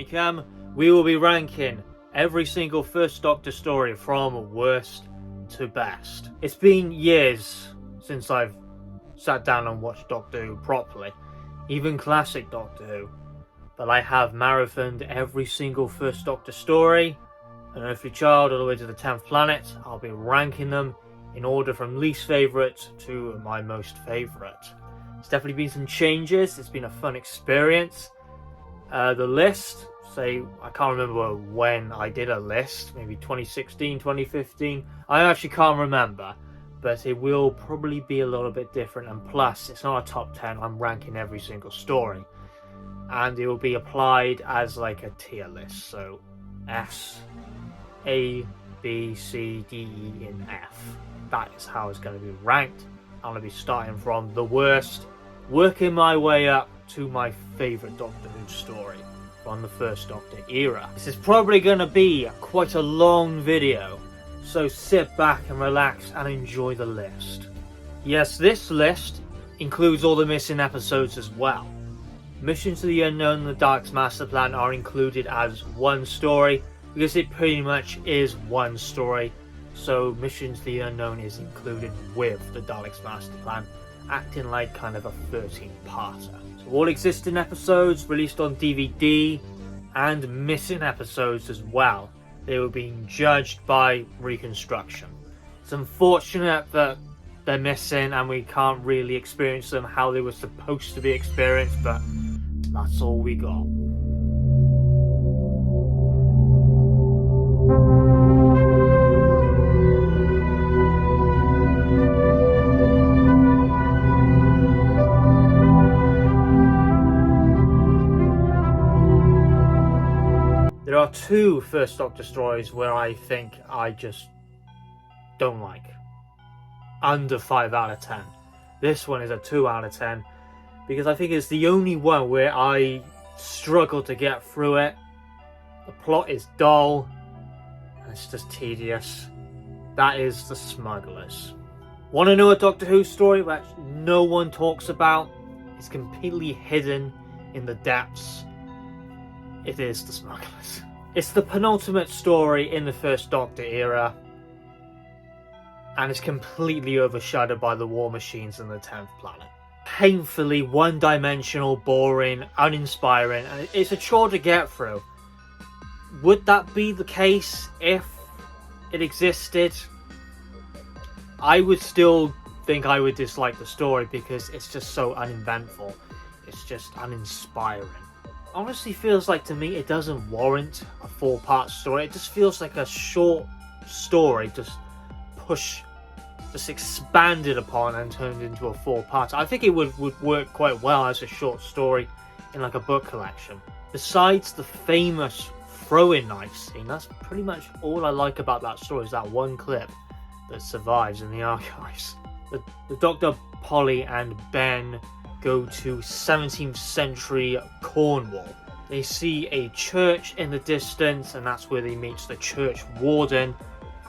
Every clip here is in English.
finally come. We will be ranking every single First Doctor story from worst to best. It's been years since I've sat down and watched Doctor Who properly, even classic Doctor Who, but I have marathoned every single First Doctor story, Unearthly Child all the way to the 10th planet. I'll be ranking them in order from least favourite to my most favourite. There's definitely been some changes. It's been a fun experience. The list, say, I can't remember when I did a list, maybe 2016, 2015. I actually can't remember, but it will probably be a little bit different. And plus, it's not a top 10. I'm ranking every single story, and it will be applied as like a tier list. So S, A, B, C, D, E, and F. That is how it's going to be ranked. I'm going to be starting from the worst, working my way up to my favourite Doctor Who story from the First Doctor era. This is probably going to be quite a long video, so sit back and relax and enjoy the list. Yes, this list includes all the missing episodes as well. Mission to the Unknown and the Daleks Master Plan are included as one story, because it pretty much is one story. So Mission to the Unknown is included with the Daleks Master Plan, acting like kind of a 13-parter. So all existing episodes released on DVD and missing episodes as well. They were being judged by reconstruction. It's unfortunate that they're missing and we can't really experience them how they were supposed to be experienced, but that's all we got. There are two First Doctor stories where I think I just don't like. Under 5 out of 10. This one is a 2 out of 10 because I think it's the only one where I struggle to get through it. The plot is dull and it's just tedious. That is The Smugglers. Want to know a Doctor Who story that no one talks about? It's completely hidden in the depths. It is The Smugglers. It's the penultimate story in the First Doctor era, and it's completely overshadowed by the War Machines and the 10th planet. Painfully one-dimensional, boring, uninspiring, and it's a chore to get through. Would that be the case if it existed? I would still think I would dislike the story because it's just so uneventful. It's just uninspiring. Honestly feels like to me it doesn't warrant a 4-part story. It just feels like a short story just expanded upon and turned into a 4-part. I think it would work quite well as a short story in like a book collection. Besides the famous throwing knife scene, that's pretty much all I like about that story, is that one clip that survives in the archives. The Dr. Polly and Ben go to 17th century Cornwall. They see a church in the distance, and that's where they meet the church warden,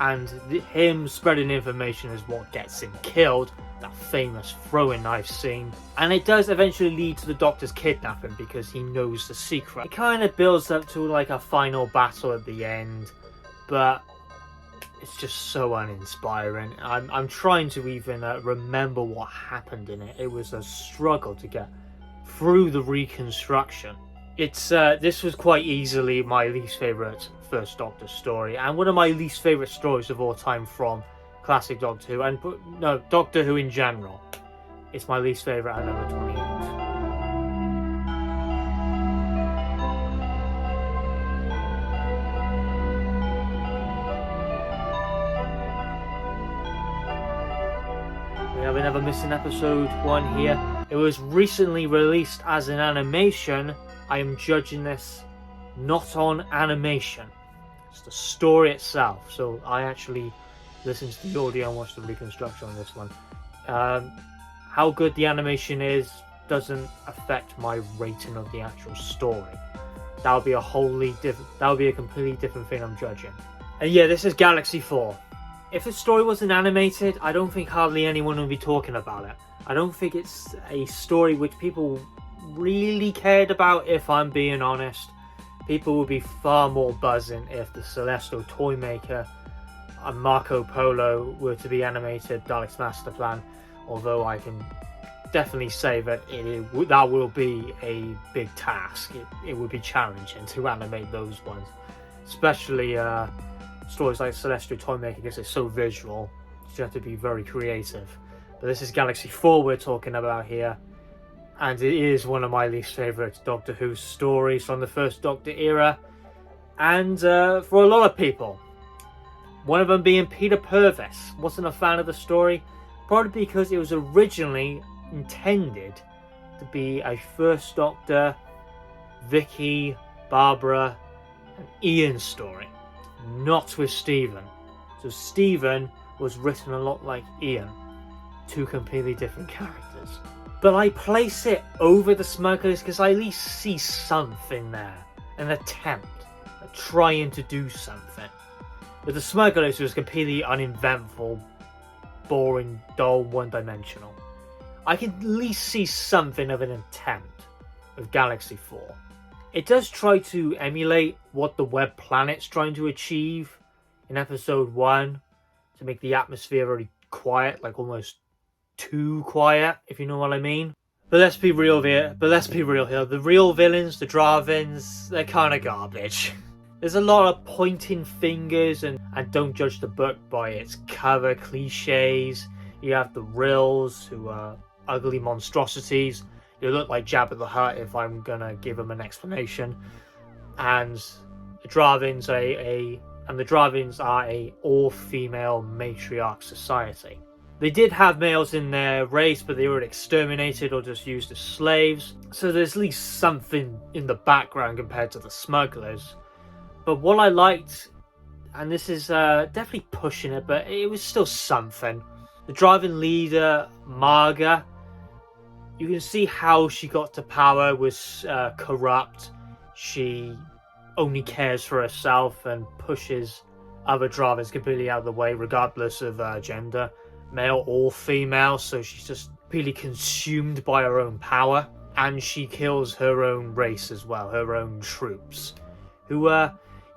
and him spreading information is what gets him killed. That famous throwing knife scene, and it does eventually lead to the Doctor's kidnapping because he knows the secret. It kind of builds up to like a final battle at the end, but it's just so uninspiring. I'm trying to even remember what happened in it. It was a struggle to get through the reconstruction. This was quite easily my least favourite First Doctor story, and one of my least favourite stories of all time from classic Doctor Who, and no, Doctor Who in general. It's my least favourite at number 28. We have another missing episode 1 here. It was recently released as an animation. I am judging this not on animation. It's the story itself. So I actually listened to the audio and watched the reconstruction on this one. How good the animation is doesn't affect my rating of the actual story. That would be a completely different thing I'm judging. And yeah, this is Galaxy 4. If the story wasn't animated, I don't think hardly anyone would be talking about it. I don't think it's a story which people really cared about, if I'm being honest. people would be far more buzzing if the Celestial Toymaker and Marco Polo were to be animated Dalek's Master Plan, although I can definitely say that that will be a big task. It would be challenging to animate those ones, especially stories like Celestial Toymaker, because it's so visual, so you have to be very creative. But this is Galaxy 4 we're talking about here, and it is one of my least favourite Doctor Who stories from the first Doctor era, and for a lot of people, one of them being Peter Purves, wasn't a fan of the story, probably because it was originally intended to be a First Doctor, Vicky, Barbara and Ian story, not with Stephen. So Stephen was written a lot like Ian, two completely different characters. But I place it over the Smugglers because I at least see something there, an attempt at trying to do something. But the Smugglers was completely uneventful, boring, dull, one-dimensional. I can at least see something of an attempt with Galaxy 4. It does try to emulate what the Web Planet's trying to achieve in episode 1, to make the atmosphere very quiet, like almost too quiet, if you know what I mean. But let's be real here. The real villains, the Dravins, they're kind of garbage. There's a lot of pointing fingers and don't judge the book by its cover cliches. You have the Rills, who are ugly monstrosities. They look like Jabba the Hutt if I'm gonna give them an explanation. And the Dravins are a all-female matriarch society. They did have males in their race, but they were exterminated or just used as slaves. So there's at least something in the background compared to the Smugglers. But what I liked, and this is definitely pushing it, but it was still something. The driving leader, Marga, you can see how she got to power, was corrupt. She only cares for herself and pushes other Dravins completely out of the way, regardless of gender, male or female. So she's just really consumed by her own power, and she kills her own race as well, her own troops, who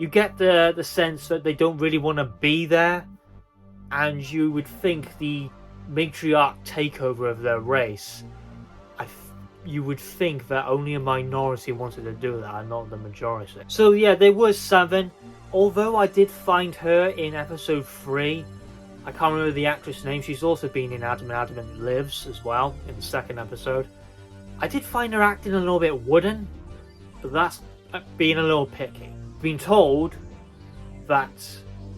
you get the sense that they don't really want to be there, and you would think the matriarch takeover of their race, you would think that only a minority wanted to do that and not the majority. So yeah, there was something. Although I did find her in episode 3, I can't remember the actress' name, she's also been in Adam and Adam Lives as well, in the second episode. I did find her acting a little bit wooden, but that's being a little picky. Been told that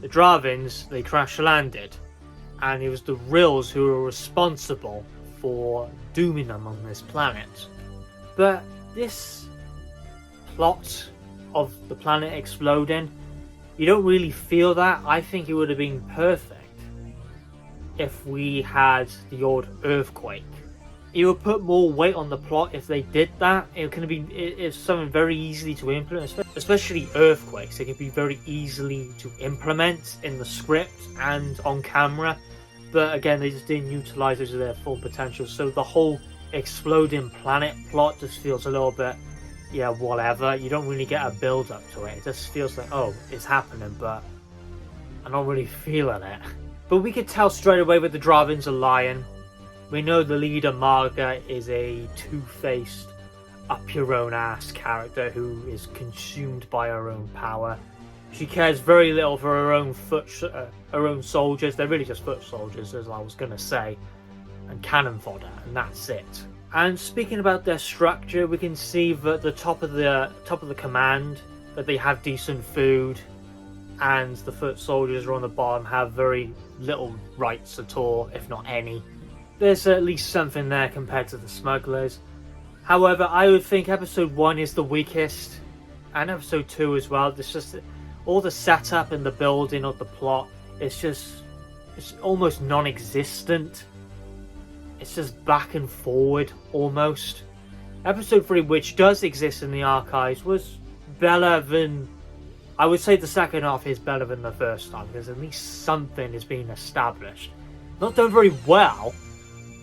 the Dravins, they crash landed, and it was the Rills who were responsible for dooming them on this planet. But this plot of the planet exploding, you don't really feel that. I think it would have been perfect if we had the odd earthquake. It would put more weight on the plot if they did that. It's something very easily to implement, especially earthquakes. It can be very easily to implement in the script and on camera. But again, they just didn't utilize it to their full potential. So the whole exploding planet plot just feels a little bit, yeah, whatever. You don't really get a build up to it. It just feels like, oh, it's happening, but I'm not really feeling it. But we could tell straight away that the Dravins are lying. We know the leader, Marga, is a two-faced, up-your-own-ass character who is consumed by her own power. She cares very little for her own soldiers. They're really just foot soldiers, as I was going to say, and cannon fodder, and that's it. And speaking about their structure, we can see that the top of the command, that they have decent food, and the foot soldiers are on the bottom have very little rights at all, if not any. There's at least something there compared to the Smugglers. However, I would think episode 1 is the weakest, and episode 2 as well. There's just all the setup and the building of the plot, it's almost non-existent. It's just back and forward, almost. Episode 3, which does exist in the archives, was better than... I would say the second half is better than the first half, because at least something is being established. Not done very well,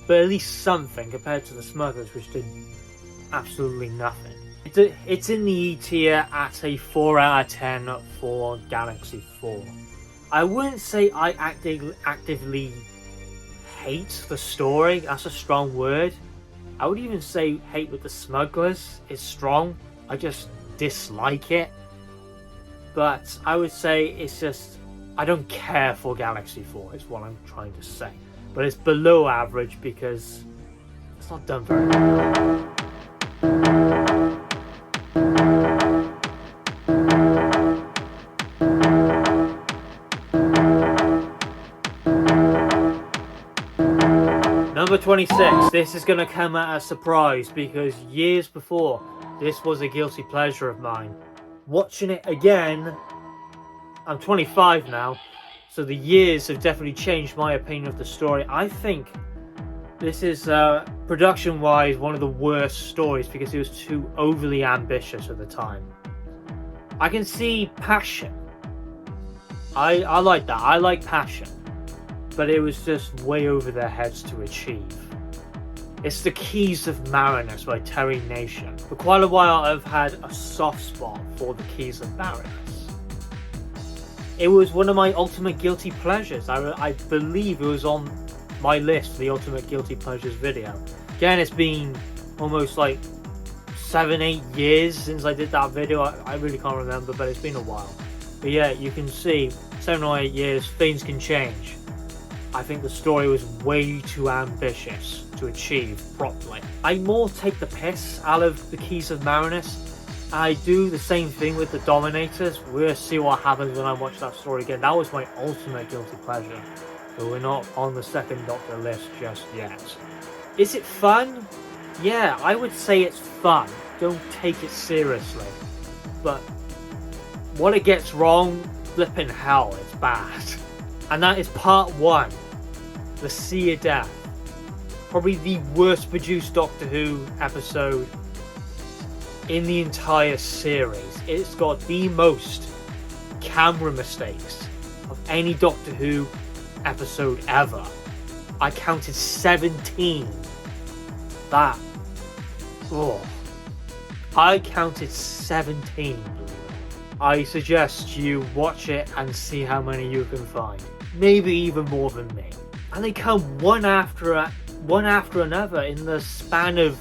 but at least something compared to the Smugglers, which did absolutely nothing. It's in the E tier at a 4 out of 10 for Galaxy 4. I wouldn't say I actively hate the story, that's a strong word. I would even say hate with the smugglers is strong. I just dislike it. But I would say it's just, I don't care for Galaxy 4 is what I'm trying to say. But it's below average because it's not done very well. Number 26. This is going to come at a surprise because years before, this was a guilty pleasure of mine. Watching it again, I'm 25 now, so the years have definitely changed my opinion of the story. I think this is, production-wise, one of the worst stories because it was too overly ambitious at the time. I can see passion. I like that. I like passion. But it was just way over their heads to achieve. It's the Keys of Marinus by Terry Nation. For quite a while I've had a soft spot for the Keys of Marinus. It was one of my ultimate guilty pleasures. I believe it was on my list for the ultimate guilty pleasures video. Again, it's been almost like 7-8 years since I did that video. I really can't remember, but it's been a while. But yeah, you can see 7 or 8 years, things can change. I think the story was way too ambitious to achieve properly. I more take the piss out of the Keys of Marinus. I do the same thing with the Dominators. We'll see what happens when I watch that story again. That was my ultimate guilty pleasure. But we're not on the second Doctor list just yet. Is it fun? Yeah, I would say it's fun. Don't take it seriously. But what it gets wrong, flipping hell, it's bad. And that is part 1. The Sea of Death. Probably the worst produced Doctor Who episode in the entire series. It's got the most camera mistakes of any Doctor Who episode ever. I counted 17. That. Oh. I counted 17. I suggest you watch it and see how many you can find. Maybe even more than me. And they come one after another in the span of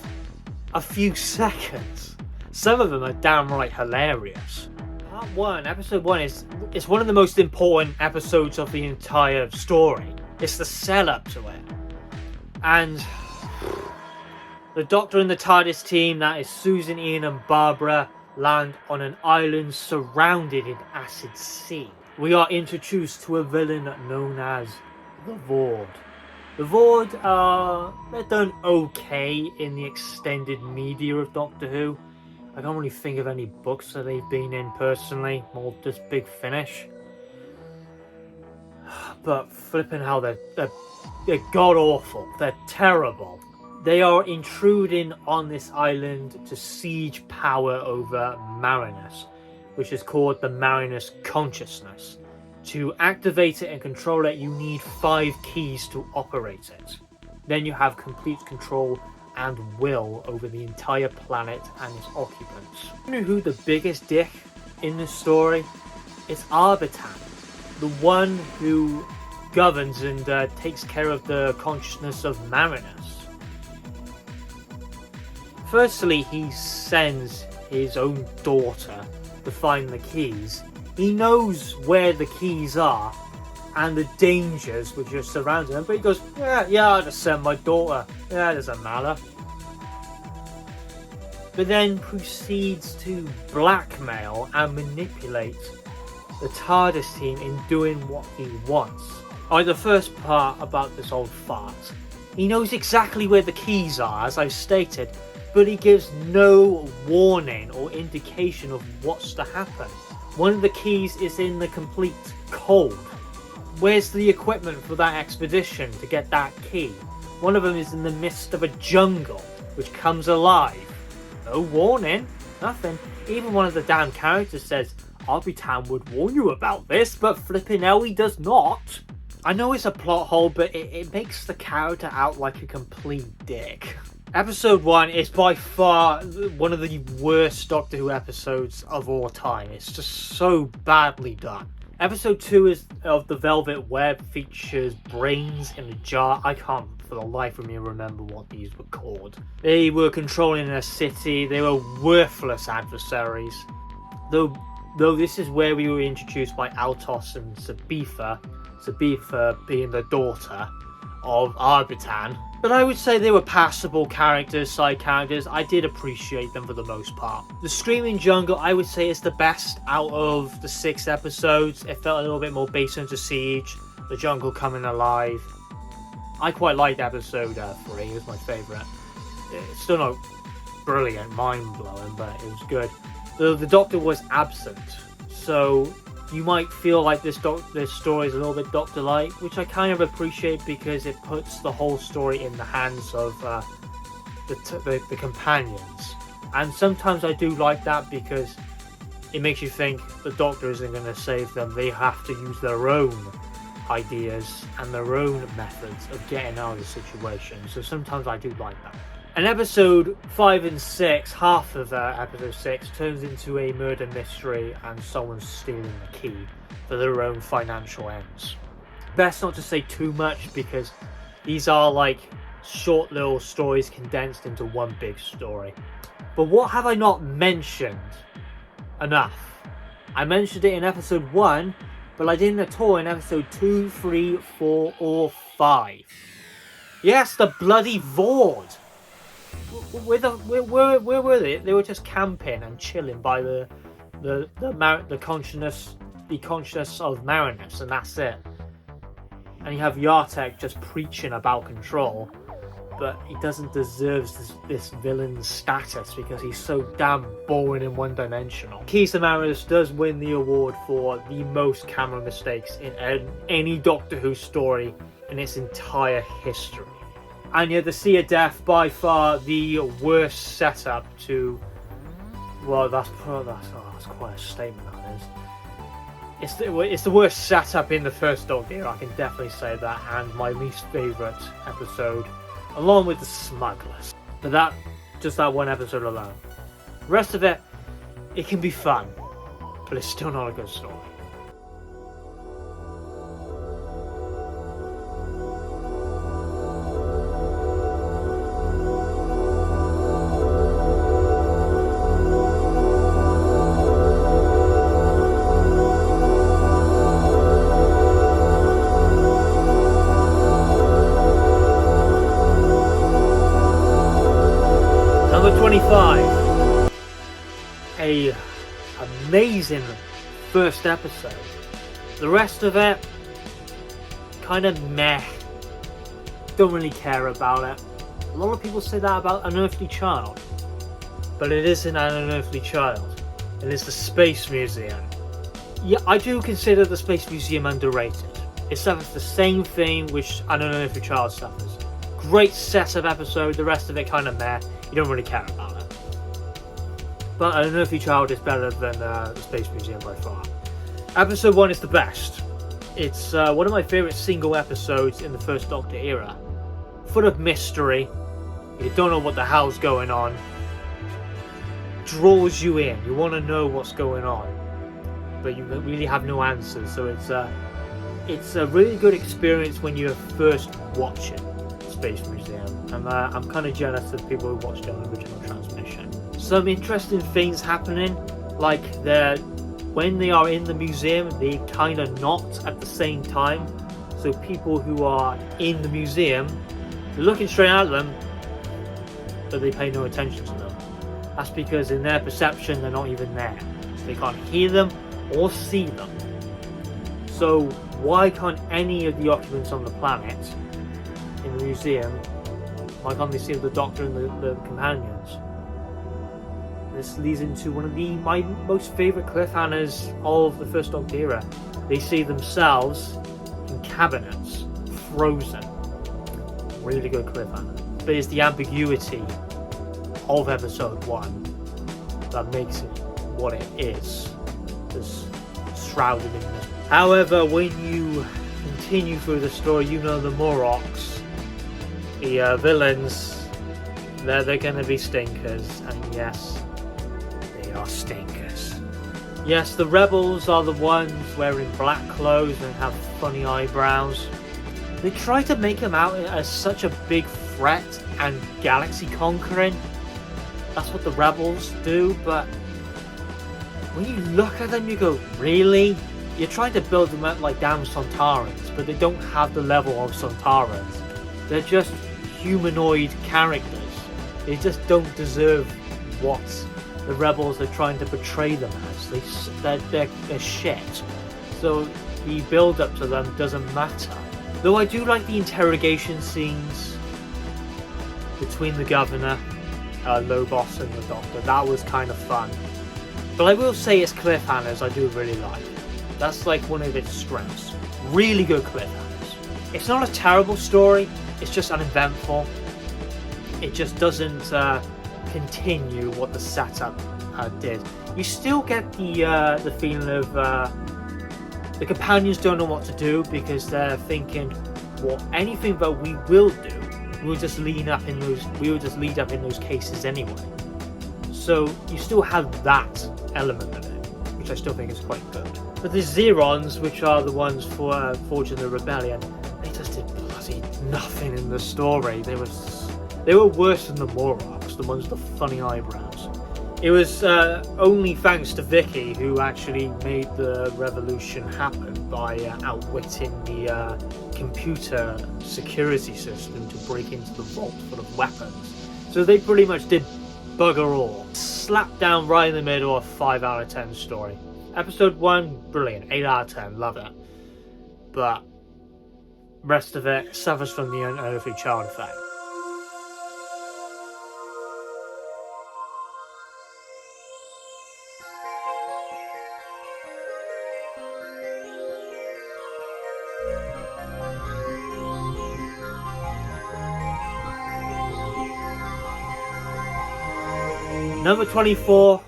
a few seconds. Some of them are downright hilarious. Part 1, episode 1 is one of the most important episodes of the entire story. It's the sell-up to it. And the Doctor and the TARDIS team, that is Susan, Ian and Barbara, land on an island surrounded in acid sea. We are introduced to a villain known as the Vord. The Vord, they're done okay in the extended media of Doctor Who. I can't really think of any books that they've been in personally, more just Big Finish. But flipping hell, they're god-awful. They're terrible. They are intruding on this island to siege power over Marinus, which is called the Marinus Consciousness. To activate it and control it, you need 5 keys to operate it. Then you have complete control and will over the entire planet and its occupants. You know who the biggest dick in this story? It's Arbitan, the one who governs and takes care of the consciousness of Marinus. Firstly, he sends his own daughter to find the keys. He knows where the keys are and the dangers which are surrounding him, but he goes, yeah, I'll just send my daughter. Yeah, it doesn't matter. But then proceeds to blackmail and manipulate the TARDIS team in doing what he wants. Alright, the first part about this old fart. He knows exactly where the keys are, as I've stated, but he gives no warning or indication of what's to happen. One of the keys is in the complete cold. Where's the equipment for that expedition to get that key? One of them is in the midst of a jungle, which comes alive. No warning, nothing. Even one of the damn characters says, Arbitan would warn you about this, but flipping hell, he does not. I know it's a plot hole, but it makes the character out like a complete dick. Episode 1 is by far one of the worst Doctor Who episodes of all time. It's just so badly done. Episode 2 is of the Velvet Web, features brains in a jar. I can't for the life of me remember what these were called. They were controlling a city. They were worthless adversaries. Though this is where we were introduced by Altos and Sabitha. Sabitha being the daughter of Arbitan. But I would say they were passable characters, side characters. I did appreciate them for the most part. The Screaming Jungle, I would say, is the best out of the 6 episodes. It felt a little bit more based into Siege, the jungle coming alive. I quite liked episode 3, it was my favourite. It's still not brilliant, mind-blowing, but it was good. The Doctor was absent, so you might feel like this story is a little bit Doctor-like, which I kind of appreciate because it puts the whole story in the hands of the companions. And sometimes I do like that because it makes you think the Doctor isn't going to save them. They have to use their own ideas and their own methods of getting out of the situation. So sometimes I do like that. And episode 5 and 6, half of episode 6, turns into a murder mystery and someone's stealing the key for their own financial ends. Best not to say too much because these are like short little stories condensed into one big story. But what have I not mentioned enough? I mentioned it in episode 1, but I didn't at all in episode 2, 3, 4 or 5. Yes, the bloody Vord! Where were they? They were just camping and chilling by the consciousness of Marinus, and that's it. And you have Yartek just preaching about control, but he doesn't deserve this villain status because he's so damn boring and one-dimensional. Keys of Marinus does win the award for the most camera mistakes in any Doctor Who story in its entire history. And yeah, the Sea of Death, by far the worst setup to... Well, that's quite a statement, that is. It's the worst setup in the first Doctor era, I can definitely say that, and my least favourite episode, along with the Smugglers. But just that one episode alone. The rest of it can be fun, but it's still not a good story. Number 25. A amazing first episode. The rest of it, kind of meh. Don't really care about it. A lot of people say that about Unearthly Child, but it isn't an Unearthly Child. It is the Space Museum. Yeah, I do consider the Space Museum underrated. It suffers the same thing which an Unearthly Child suffers. Great setup episode, the rest of it kind of meh. You don't really care about it. But An Unearthly Child is better than the Space Museum by far. Episode 1 is the best. It's one of my favourite single episodes in the first Doctor era. Full of mystery. You don't know what the hell's going on. Draws you in. You want to know what's going on. But you really have no answers. So it's a really good experience when you're first watching Space Museum, and I'm kind of jealous of people who watched it on the original transmission. Some interesting things happening, like when they are in the museum, they kind of not at the same time. So people who are in the museum, they're looking straight at them, but they pay no attention to them. That's because in their perception, they're not even there, so they can't hear them or see them. So why can't any of the occupants on the planet in the museum, why can't they see the Doctor and the companions? This leads into one of my most favourite cliffhangers of the first Doctor era. They see themselves in cabinets, frozen. Really good cliffhanger. But it's the ambiguity of episode 1 that makes it what it is. It's shrouded in this. However, when you continue through the story, you know the Morlocks, the villains, they're gonna be stinkers, and yes, they are stinkers. Yes, the rebels are the ones wearing black clothes and have funny eyebrows. They try to make them out as such a big threat and galaxy conquering. That's what the rebels do, but when you look at them you go, really? You're trying to build them up like damn Sontarans, but they don't have the level of Sontarans. They're just humanoid characters. They just don't deserve what the rebels are trying to portray them as. They're shit. So the build up to them doesn't matter. Though I do like the interrogation scenes between the governor, Lobos and the doctor. That was kind of fun. But I will say its cliffhangers I do really like. That's like one of its strengths. Really good cliffhangers. It's not a terrible story, it's just uneventful. It just doesn't continue what the setup did. You still get the feeling of the companions don't know what to do because they're thinking, well, anything that we will do, we'll just lead up in those cases anyway. So you still have that element of it, which I still think is quite good. But the Zerons, which are the ones for forging the rebellion, they just did bloody nothing in the story. They were worse than the Morlocks, the ones with the funny eyebrows. It was only thanks to Vicky who actually made the revolution happen by outwitting the computer security system to break into the vault full of weapons. So they pretty much did bugger all. Slapped down right in the middle of 5 out of 10 story. Episode 1, brilliant, 8 out of 10, love it. But rest of it suffers from the Unearthly Child effect. Number 24,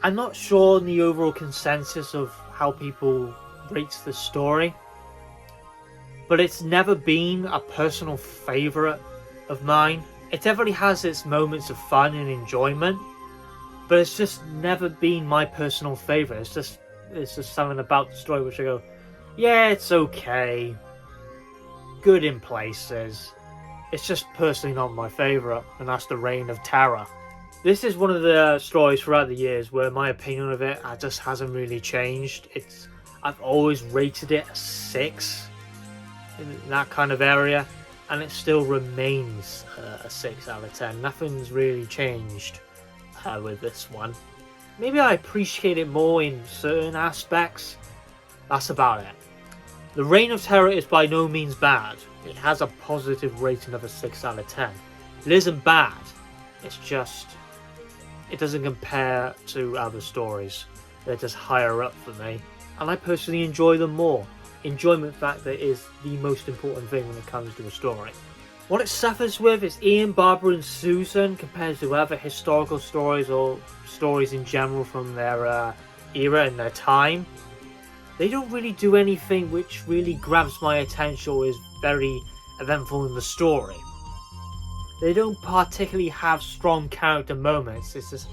I'm not sure on the overall consensus of how people rate the story, but it's never been a personal favourite of mine. It definitely has its moments of fun and enjoyment, but it's just never been my personal favourite. It's just something about the story which I go, yeah, it's okay, good in places. It's just personally not my favourite, and that's the Reign of Terror. This is one of the stories throughout the years where my opinion of it just hasn't really changed. I've always rated it a 6 in that kind of area, and it still remains a 6 out of 10. Nothing's really changed with this one. Maybe I appreciate it more in certain aspects. That's about it. The Reign of Terror is by no means bad. It has a positive rating of a 6 out of 10. It isn't bad. It's just, it doesn't compare to other stories. They're just higher up for me, and I personally enjoy them more. Enjoyment factor is the most important thing when it comes to a story. What it suffers with is Ian, Barbara and Susan compared to other historical stories or stories in general from their era and their time. They don't really do anything which really grabs my attention or is very eventful in the story. They don't particularly have strong character moments. It's just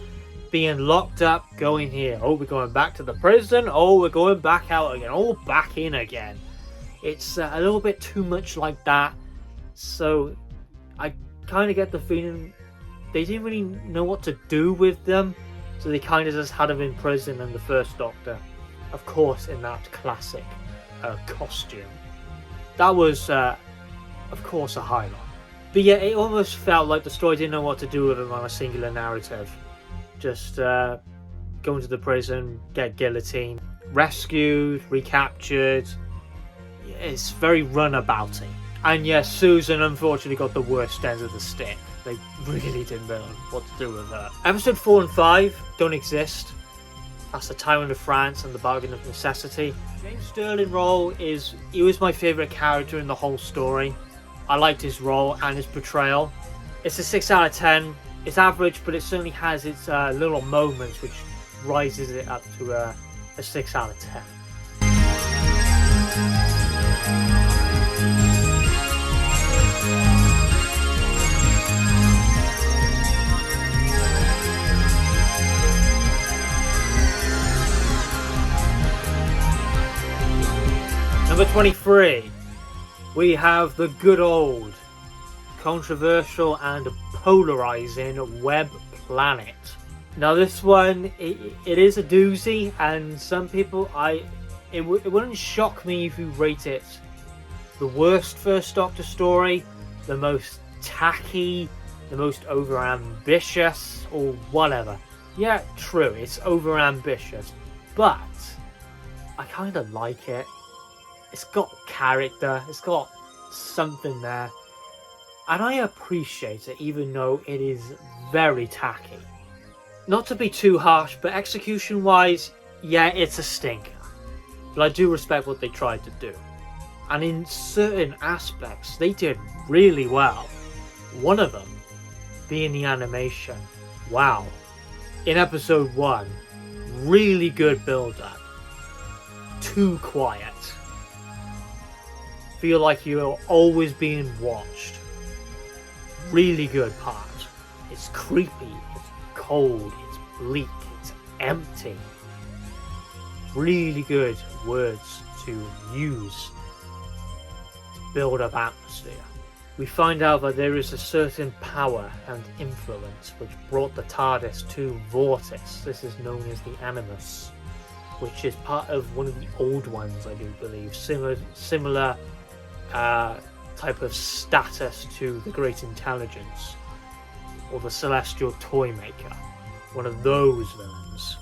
being locked up, going here. Oh, we're going back to the prison. Oh, we're going back out again. Oh, back in again. It's a little bit too much like that. So I kind of get the feeling they didn't really know what to do with them. So they kind of just had them in prison and the First Doctor, of course, in that classic costume. That was, of course, a highlight. But yeah, it almost felt like the story didn't know what to do with him on a singular narrative. Just go into the prison, get guillotined, rescued, recaptured. It's very runabouty. And yes, Susan unfortunately got the worst end of the stick. They really didn't know what to do with her. Episode 4 and 5 don't exist. That's the Tyrant of France and the Bargain of Necessity. James Sterling role he was my favourite character in the whole story. I liked his role and his portrayal. It's a 6 out of 10. It's average, but it certainly has its little moments which rises it up to a 6 out of 10. Number 23, we have the good old, controversial and polarizing Web Planet. Now this one, it is a doozy, and some people, it wouldn't shock me if you rate it the worst First Doctor story, the most tacky, the most over-ambitious, or whatever. Yeah, true, it's over-ambitious, but I kind of like it. It's got character, it's got something there, and I appreciate it even though it is very tacky. Not to be too harsh, but execution-wise, yeah, it's a stinker. But I do respect what they tried to do. And in certain aspects, they did really well. One of them being the animation. Wow. In episode 1, really good build-up. Too quiet. Feel like you're always being watched. Really good part. It's creepy, it's cold, it's bleak, it's empty. Really good words to use to build up atmosphere. We find out that there is a certain power and influence which brought the TARDIS to Vortis. This is known as the Animus, which is part of one of the old ones, I do believe. Similar type of status to the Great Intelligence or the Celestial Toymaker, one of those villains.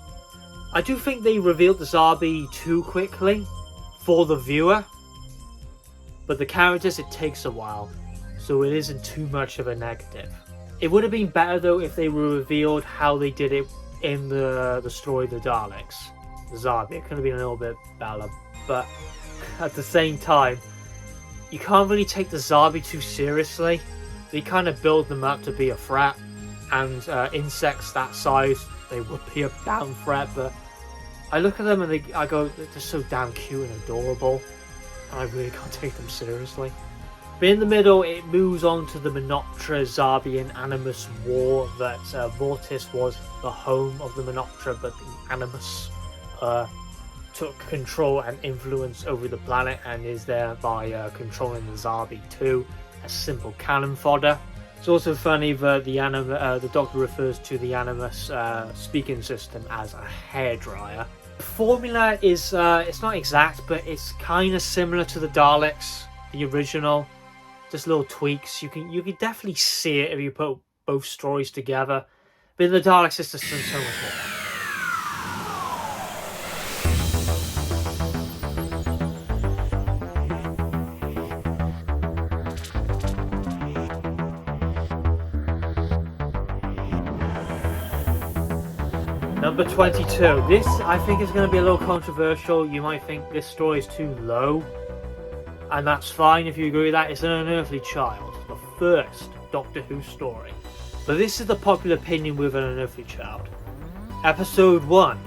I do think they revealed the Zarbi too quickly for the viewer, but the characters, it takes a while, so it isn't too much of a negative. It would have been better though if they were revealed how they did it in the story of the Daleks, the Zarbi. It could have been a little bit better, but at the same time, you can't really take the Zarbi too seriously. They kind of build them up to be a threat, and insects that size, they would be a damn threat, but I look at them and I go, they're so damn cute and adorable, and I really can't take them seriously. But in the middle, it moves on to the Menoptera Zarbian Animus War, that Vortis was the home of the Menoptera, but the Animus took control and influence over the planet and is thereby controlling the Zarbi too, as simple cannon fodder. It's also funny that the Doctor refers to the Animus speaking system as a hairdryer. The formula is it's not exact, but it's kind of similar to the Daleks, the original. Just little tweaks. You can definitely see it if you put both stories together. But in the Daleks, it's just so much more. Number 22. This, I think, is going to be a little controversial. You might think this story is too low, and that's fine if you agree with that. It's an Unearthly Child, the first Doctor Who story. But this is the popular opinion with an Unearthly Child. Episode 1,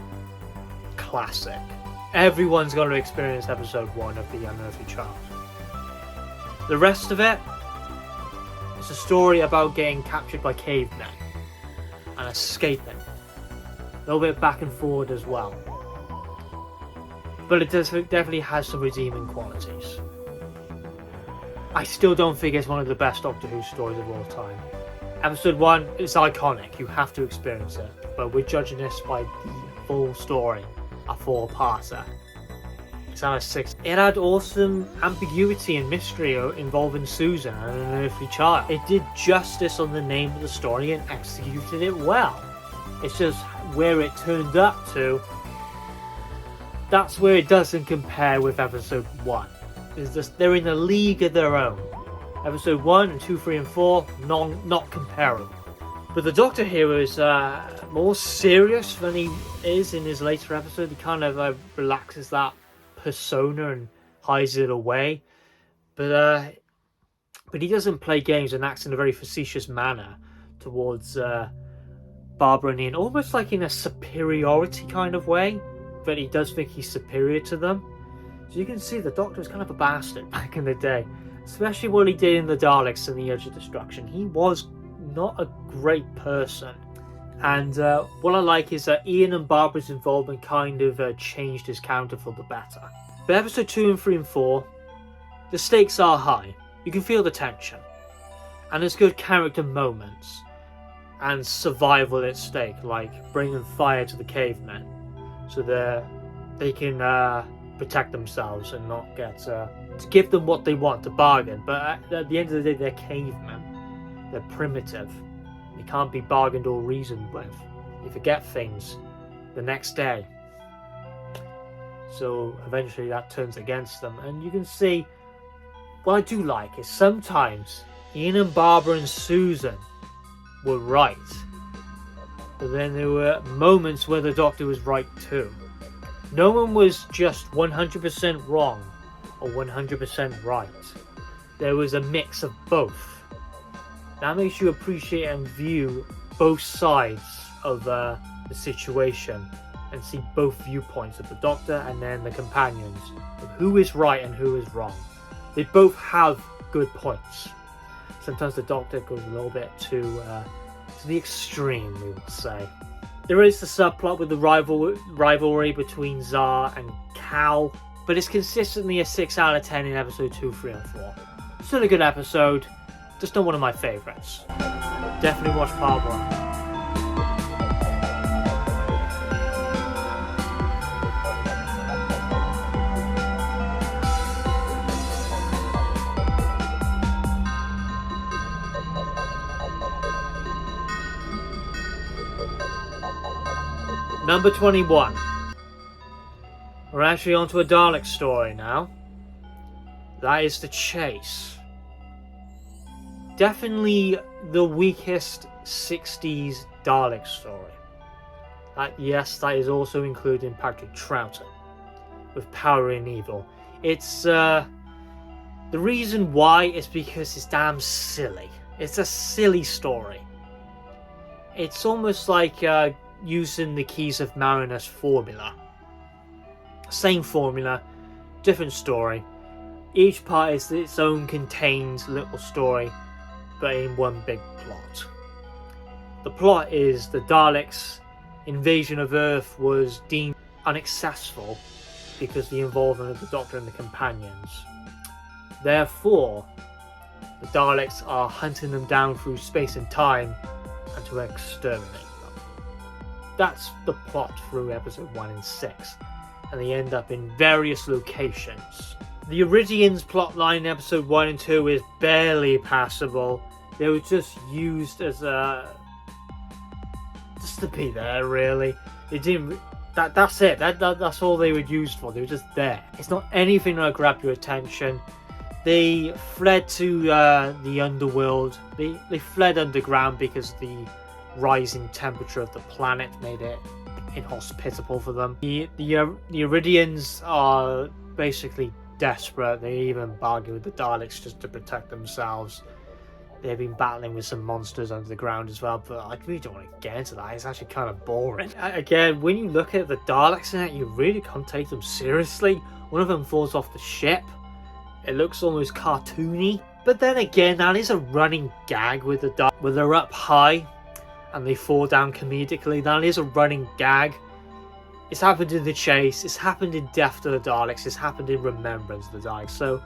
classic. Everyone's going to experience episode 1 of the Unearthly Child. The rest of it is a story about getting captured by cavemen and escaping. A little bit back and forward as well, but it definitely has some redeeming qualities. I still don't think it's one of the best Doctor Who stories of all time. Episode 1 is iconic, you have to experience it, but we're judging this by the full story, a 4-parter. It's on a 6. It had awesome ambiguity and mystery involving Susan and an Unearthly Child. It did justice on the name of the story and executed it well. It's just where it turned up to, that's where it doesn't compare with episode 1. It's just, they're in a league of their own. Episode 1 and 2, 3 and 4, not comparable. But the Doctor here is more serious than he is in his later episode. He kind of relaxes that persona and hides it away. But he doesn't play games and acts in a very facetious manner towards Barbara and Ian, almost like in a superiority kind of way, but he does think he's superior to them. So you can see the Doctor was kind of a bastard back in the day, especially what he did in the Daleks and the Edge of Destruction. He was not a great person, and what I like is that Ian and Barbara's involvement kind of changed his character for the better. But episode 2 and 3 and 4, the stakes are high. You can feel the tension. And there's good character moments. And survival at stake, like bringing fire to the cavemen. So they can protect themselves and not get... to give them what they want, to bargain. But at the end of the day, they're cavemen. They're primitive. They can't be bargained or reasoned with. You forget things the next day. So eventually that turns against them. And you can see, what I do like is sometimes Ian and Barbara and Susan were right. But then there were moments where the Doctor was right too. No one was just 100% wrong or 100% right. There was a mix of both. That makes you appreciate and view both sides of the situation and see both viewpoints of the Doctor and then the companions of who is right and who is wrong. They both have good points. Sometimes the Doctor goes a little bit to the extreme, we would say. There is the subplot with the rivalry between Zar and Cal, but it's consistently a 6 out of 10 in episode 2, 3 and 4. Still a good episode, just not one of my favourites. Definitely watch part 1. Number 21. We're actually onto a Dalek story now. That is The Chase. Definitely the weakest 60s Dalek story. Yes, that is also including Patrick Troughton with Power and Evil. It's the reason why is because it's damn silly. It's a silly story. It's almost like using the Keys of Marinus formula. Same formula, different story. Each part is its own contained little story, but in one big plot. The plot is the Daleks' invasion of Earth was deemed unsuccessful because of the involvement of the Doctor and the companions. Therefore, the Daleks are hunting them down through space and time and to exterminate them. That's the plot through episode 1 and 6, and they end up in various locations. The Iridians plotline in episode 1 and 2 is barely passable. They were just used as just to be there, really. They didn't. That's it. That's all they were used for. They were just there. It's not anything that grabbed your attention. They fled to the underworld. They fled underground because the rising temperature of the planet made it inhospitable for them. The Iridians are basically desperate. They even bargain with the Daleks just to protect themselves. They've been battling with some monsters under the ground as well, but I really don't want to get into that. It's actually kind of boring. Again, when you look at the Daleks in it, you really can't take them seriously. One of them falls off the ship. It looks almost cartoony. But then again, that is a running gag with the Daleks. When they're up high and they fall down comedically, that is a running gag. It's happened in The Chase, it's happened in Death to the Daleks, it's happened in Remembrance of the Daleks, so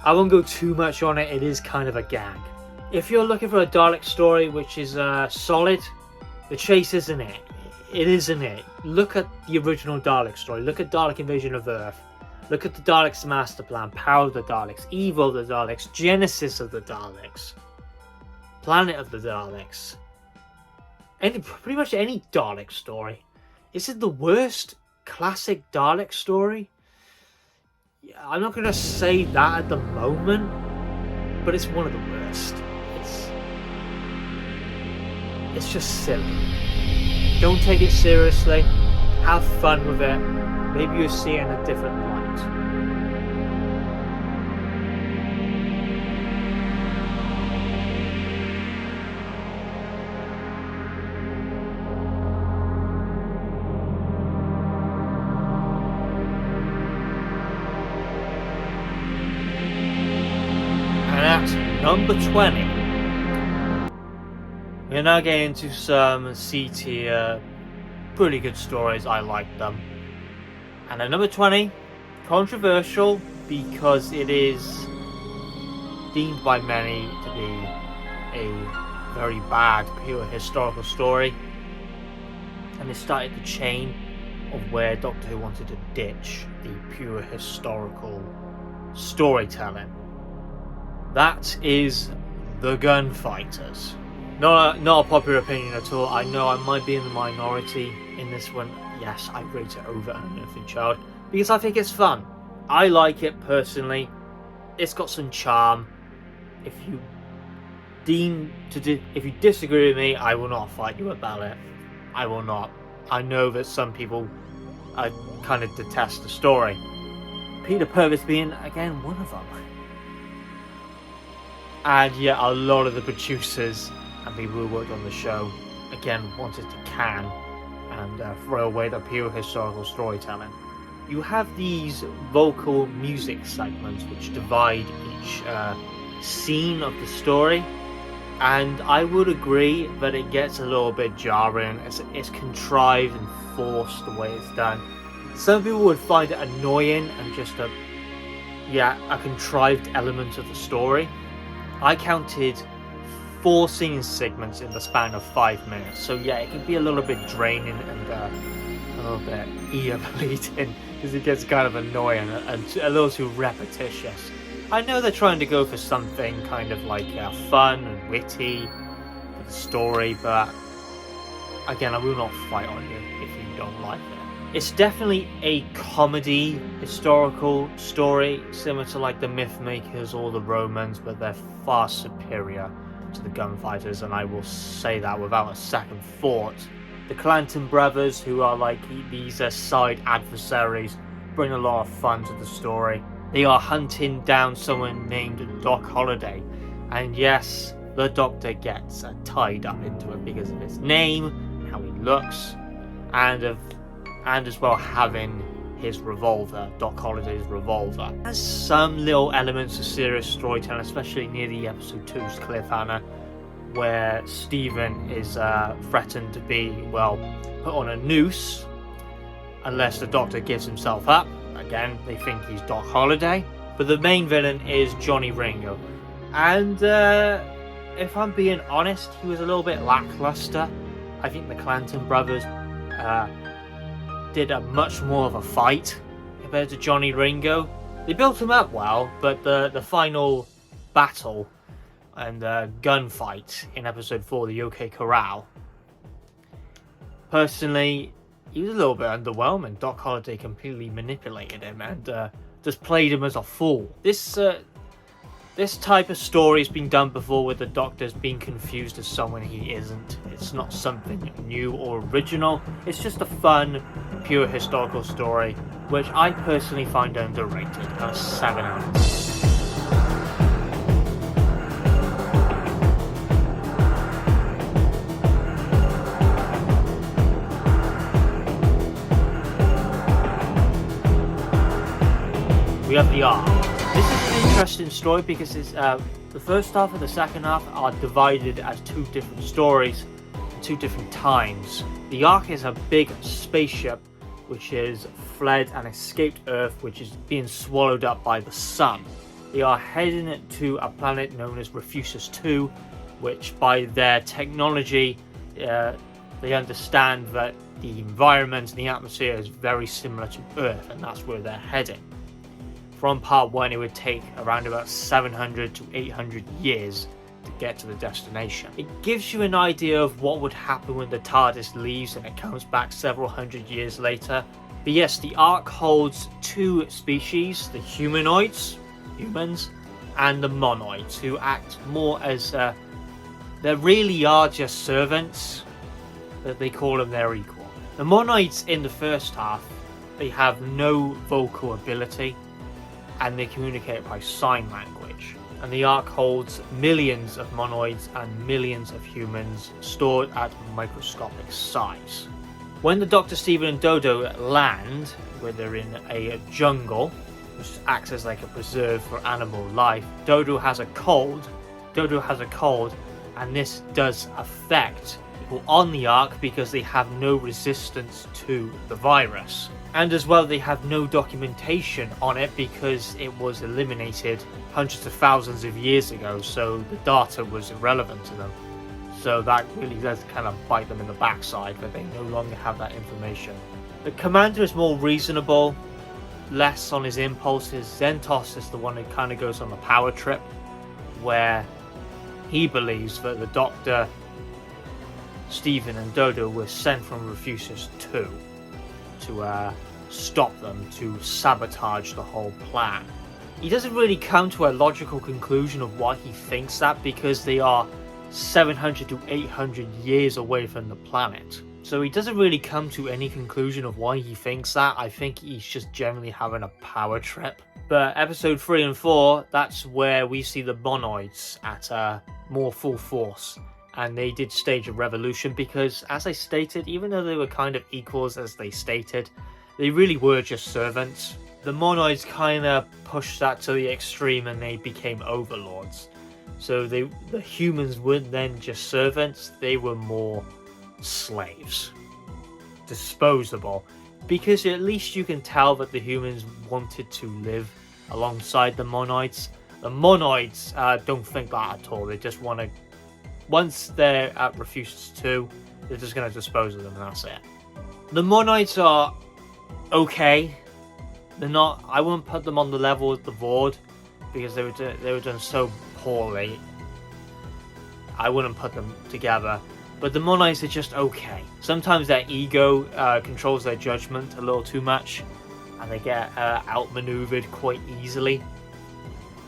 I won't go too much on it. It is kind of a gag. If you're looking for a Dalek story which is solid, The Chase isn't it. It isn't it. Look at the original Dalek story. Look at Dalek Invasion of Earth. Look at the Daleks' master plan, Power of the Daleks, Evil of the Daleks, Genesis of the Daleks, Planet of the Daleks. Pretty much any Dalek story. Is it the worst classic Dalek story? I'm not going to say that at the moment, but it's one of the worst. It's just silly. Don't take it seriously. Have fun with it. Maybe you'll see it in a different light. Number 20. We're now getting into some C tier, pretty good stories. I like them. And at number 20 controversial because it is deemed by many to be a very bad pure historical story, and it started the chain of where Doctor Who wanted to ditch the pure historical storytelling. That is the Gunfighters. Not a popular opinion at all. I know I might be in the minority in this one. Yes, I rate it over Unearthly Child because I think it's fun. I like it personally. It's got some charm. If you disagree with me, I will not fight you about it. I will not. I know that some people kind of detest the story. Peter Purvis being again one of them. And yeah, a lot of the producers and people who worked on the show again wanted to can and throw away the pure historical storytelling. You have these vocal music segments which divide each scene of the story, and I would agree that it gets a little bit jarring. It's contrived and forced the way it's done. Some people would find it annoying and just a contrived element of the story. I counted 4 scene segments in the span of 5 minutes, so yeah, it can be a little bit draining and a little bit ear bleeding because it gets kind of annoying and a little too repetitious. I know they're trying to go for something kind of like fun and witty for the story, but again, I will not fight on you if you don't like it. It's definitely a comedy historical story, similar to like the Mythmakers or the Romans, but they're far superior to the Gunfighters, and I will say that without a second thought. The Clanton brothers, who are like these side adversaries, bring a lot of fun to the story. They are hunting down someone named Doc Holliday, and yes, the Doctor gets tied up into it because of his name, how he looks, and as well having his revolver, Doc Holliday's revolver. There's some little elements of serious storytelling, especially near the episode 2's cliffhanger, where Stephen is threatened to be, put on a noose unless the Doctor gives himself up. Again, they think he's Doc Holliday. But the main villain is Johnny Ringo. And if I'm being honest, he was a little bit lackluster. I think the Clanton brothers did a much more of a fight compared to Johnny Ringo. They built him up well, but the final battle and gunfight in episode 4, the OK Corral, personally, he was a little bit underwhelming. Doc Holliday completely manipulated him and just played him as a fool. This type of story has been done before, with the Doctor's being confused as someone he isn't. It's not something new or original. It's just a fun, pure historical story, which I personally find underrated. A 7 out of 10. We have the Ark. This is an interesting story because it's, the first half and the second half are divided as 2 different stories, 2 different times. The Ark is a big spaceship which has fled and escaped Earth, which is being swallowed up by the sun. They are heading to a planet known as Refusus 2, which by their technology, they understand that the environment and the atmosphere is very similar to Earth, and that's where they're heading. From part 1, it would take around about 700 to 800 years to get to the destination. It gives you an idea of what would happen when the TARDIS leaves and it comes back several hundred years later. But yes, the Ark holds 2 species, the humans, and the monoids, who act more as, they really are just servants, but they call them their equal. The monoids in the first half, they have no vocal ability, and they communicate by sign language. And the Ark holds millions of monoids and millions of humans stored at microscopic size. When the Doctor, Stephen and Dodo land, where they're in a jungle, which acts as like a preserve for animal life, Dodo has a cold, and this does affect people on the Ark because they have no resistance to the virus. And as well, they have no documentation on it because it was eliminated hundreds of thousands of years ago, so the data was irrelevant to them. So that really does kind of bite them in the backside, but they no longer have that information. The commander is more reasonable, less on his impulses. Zentos is the one who kind of goes on the power trip, where he believes that the Doctor, Stephen and Dodo were sent from Rufus's 2 to stop them, to sabotage the whole plan. He doesn't really come to a logical conclusion of why he thinks that, because they are 700 to 800 years away from the planet. So he doesn't really come to any conclusion of why he thinks that. I think he's just generally having a power trip. But episode 3 and 4, that's where we see the Monoids at more full force. And they did stage a revolution because, as I stated, even though they were kind of equals as they stated, they really were just servants. The Monoids kind of pushed that to the extreme and they became overlords. So the humans weren't then just servants, they were more slaves. Disposable. Because at least you can tell that the humans wanted to live alongside the Monoids. The Monoids don't think that at all. They just want to... Once they're at Rufus's 2, they're just going to dispose of them and that's it. The Monoids are okay. They're not... I wouldn't put them on the level of the Vord because they were done so poorly. I wouldn't put them together. But the Monoids are just okay. Sometimes their ego controls their judgment a little too much, and they get outmaneuvered quite easily.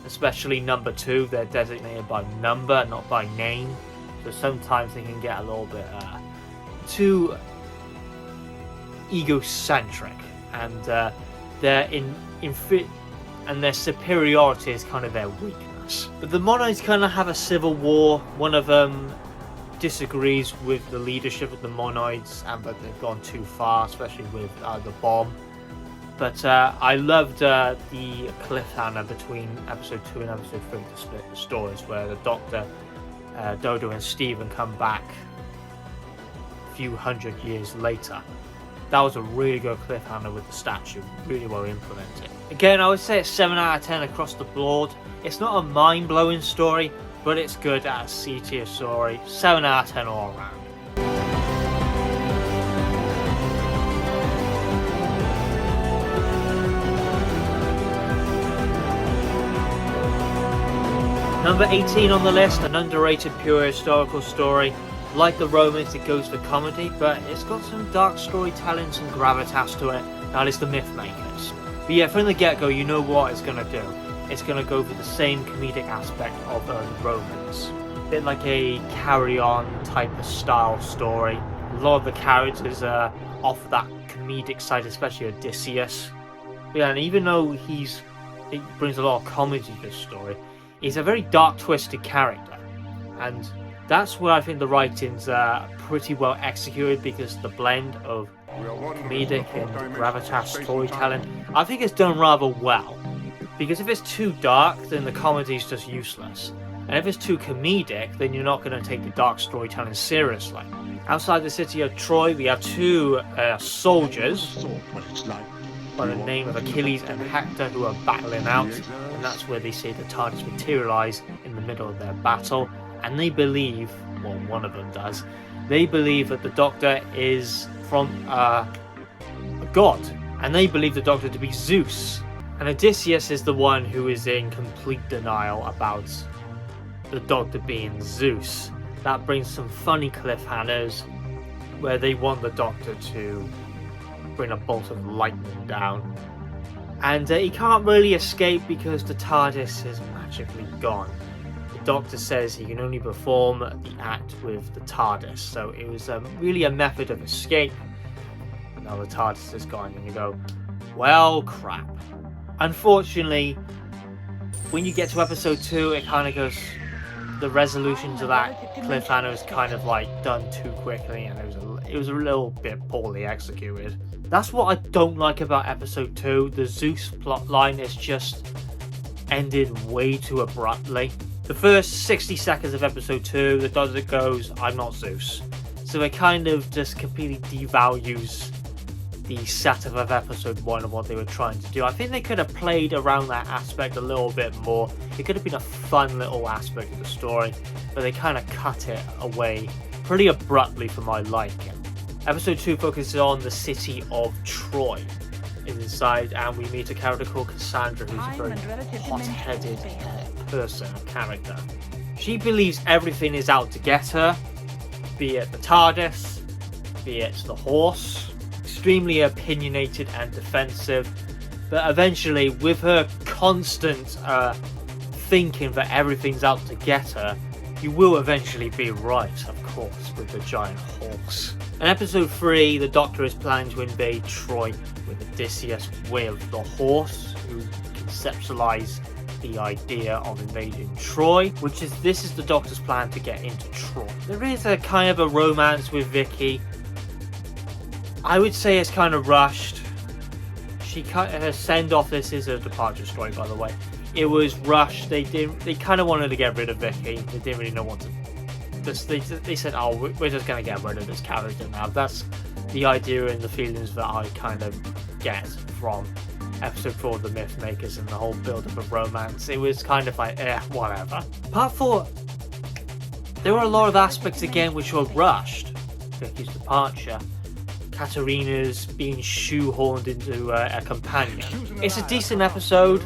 Especially number 2, they're designated by number, not by name. So sometimes they can get a little bit too egocentric, and and their superiority is kind of their weakness. But the Monoids kind of have a civil war. One of them disagrees with the leadership of the Monoids and that they've gone too far, especially with the bomb. But I loved the cliffhanger between episode 2 and episode 3 to split the stories, where the Doctor, Dodo and Stephen come back a few hundred years later. That was a really good cliffhanger with the statue, really well implemented. Again, I would say it's 7 out of 10 across the board. It's not a mind-blowing story, but it's good at a C-tier story. 7 out of 10 all around. Number 18 on the list, an underrated pure historical story. Like the Romans, it goes for comedy, but it's got some dark storytelling, some gravitas to it. That is the Mythmakers. But yeah, from the get-go, you know what it's going to do. It's going to go for the same comedic aspect of the Romans. A bit like a carry-on type of style story. A lot of the characters are off that comedic side, especially Odysseus. But yeah, and even though he brings a lot of comedy to this story, he's a very dark, twisted character. And that's where I think the writings are pretty well executed, because the blend of comedic and gravitas storytelling, I think it's done rather well. Because if it's too dark, then the comedy is just useless. And if it's too comedic, then you're not going to take the dark storytelling seriously. Outside the city of Troy, we have 2 soldiers by the name of Achilles and Hector who are battling out. And that's where they see the TARDIS materialize in the middle of their battle. And they believe, well, one of them does, they believe that the Doctor is from a god. And they believe the Doctor to be Zeus. And Odysseus is the one who is in complete denial about the Doctor being Zeus. That brings some funny cliffhangers where they want the Doctor to bring a bolt of lightning down. And he can't really escape because the TARDIS is magically gone. The Doctor says he can only perform the act with the TARDIS. So it was really a method of escape. But now the TARDIS is gone and you go, well, crap. Unfortunately, when you get to episode 2, it kind of goes... The resolution to that cliffhanger is kind of like done too quickly, and it was a little bit poorly executed. That's what I don't like about episode 2. The Zeus plotline is just ended way too abruptly. The first 60 seconds of episode 2, the Doctor goes, I'm not Zeus. So it kind of just completely devalues the setup of episode 1 of what they were trying to do. I think they could have played around that aspect a little bit more. It could have been a fun little aspect of the story, but they kind of cut it away pretty abruptly for my liking. Episode 2 focuses on the city of Troy. Inside, and we meet a character called Cassandra, who's a very hot-headed person, character. She believes everything is out to get her, be it the TARDIS, be it the horse. Extremely opinionated and defensive, but eventually, with her constant thinking that everything's out to get her, you will eventually be right, of course, with the giant horse. In episode 3, the Doctor is planning to invade Troy with Odysseus with the horse, who conceptualized the idea of invading Troy, this is the Doctor's plan to get into Troy. There is a kind of a romance with Vicky. I would say it's kind of rushed. Her send-off, this is a departure story, by the way. It was rushed. They kind of wanted to get rid of Vicky. They didn't really know what to. They said, "Oh, we're just gonna get rid of this character now." That's the idea and the feelings that I kind of get from episode 4 of the Myth Makers and the whole build-up of romance. It was kind of like, whatever. Part 4, there were a lot of aspects again which were rushed. Vicky's departure, Katarina's being shoehorned into a companion. It's a decent episode.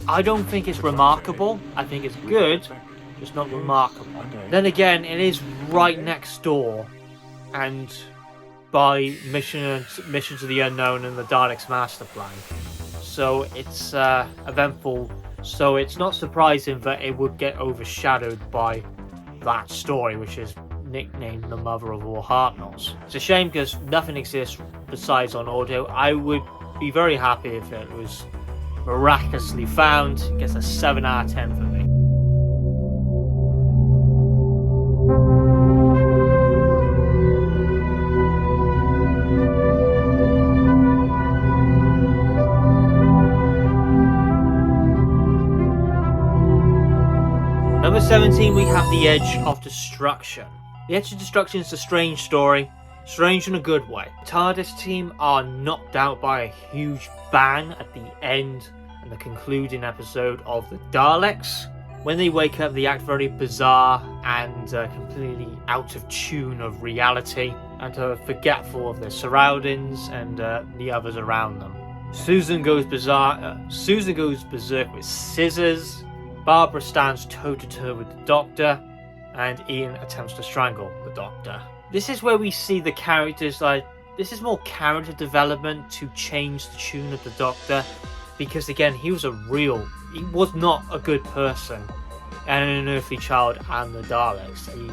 I don't think it's remarkable. I think it's good, just not remarkable. Then again, it is right next door, and by Mission to the Unknown and the Daleks master plan. So it's eventful. So it's not surprising that it would get overshadowed by that story, which is nicknamed the Mother of All Hartnells. It's a shame because nothing exists besides on audio. I would be very happy if it was miraculously found. It gets a 7 out of 10 for me. Number 17, we have The Edge of Destruction. The Edge of Destruction is a strange story, strange in a good way. The TARDIS team are knocked out by a huge bang at the end and the concluding episode of the Daleks. When they wake up, they act very bizarre and completely out of tune of reality and forgetful of their surroundings and the others around them. Susan goes berserk with scissors. Barbara stands toe-to-toe with the Doctor, and Ian attempts to strangle the Doctor. This is where we see the characters, this is more character development to change the tune of the Doctor, because again, he was not a good person, and an Unearthly Child and the Daleks. He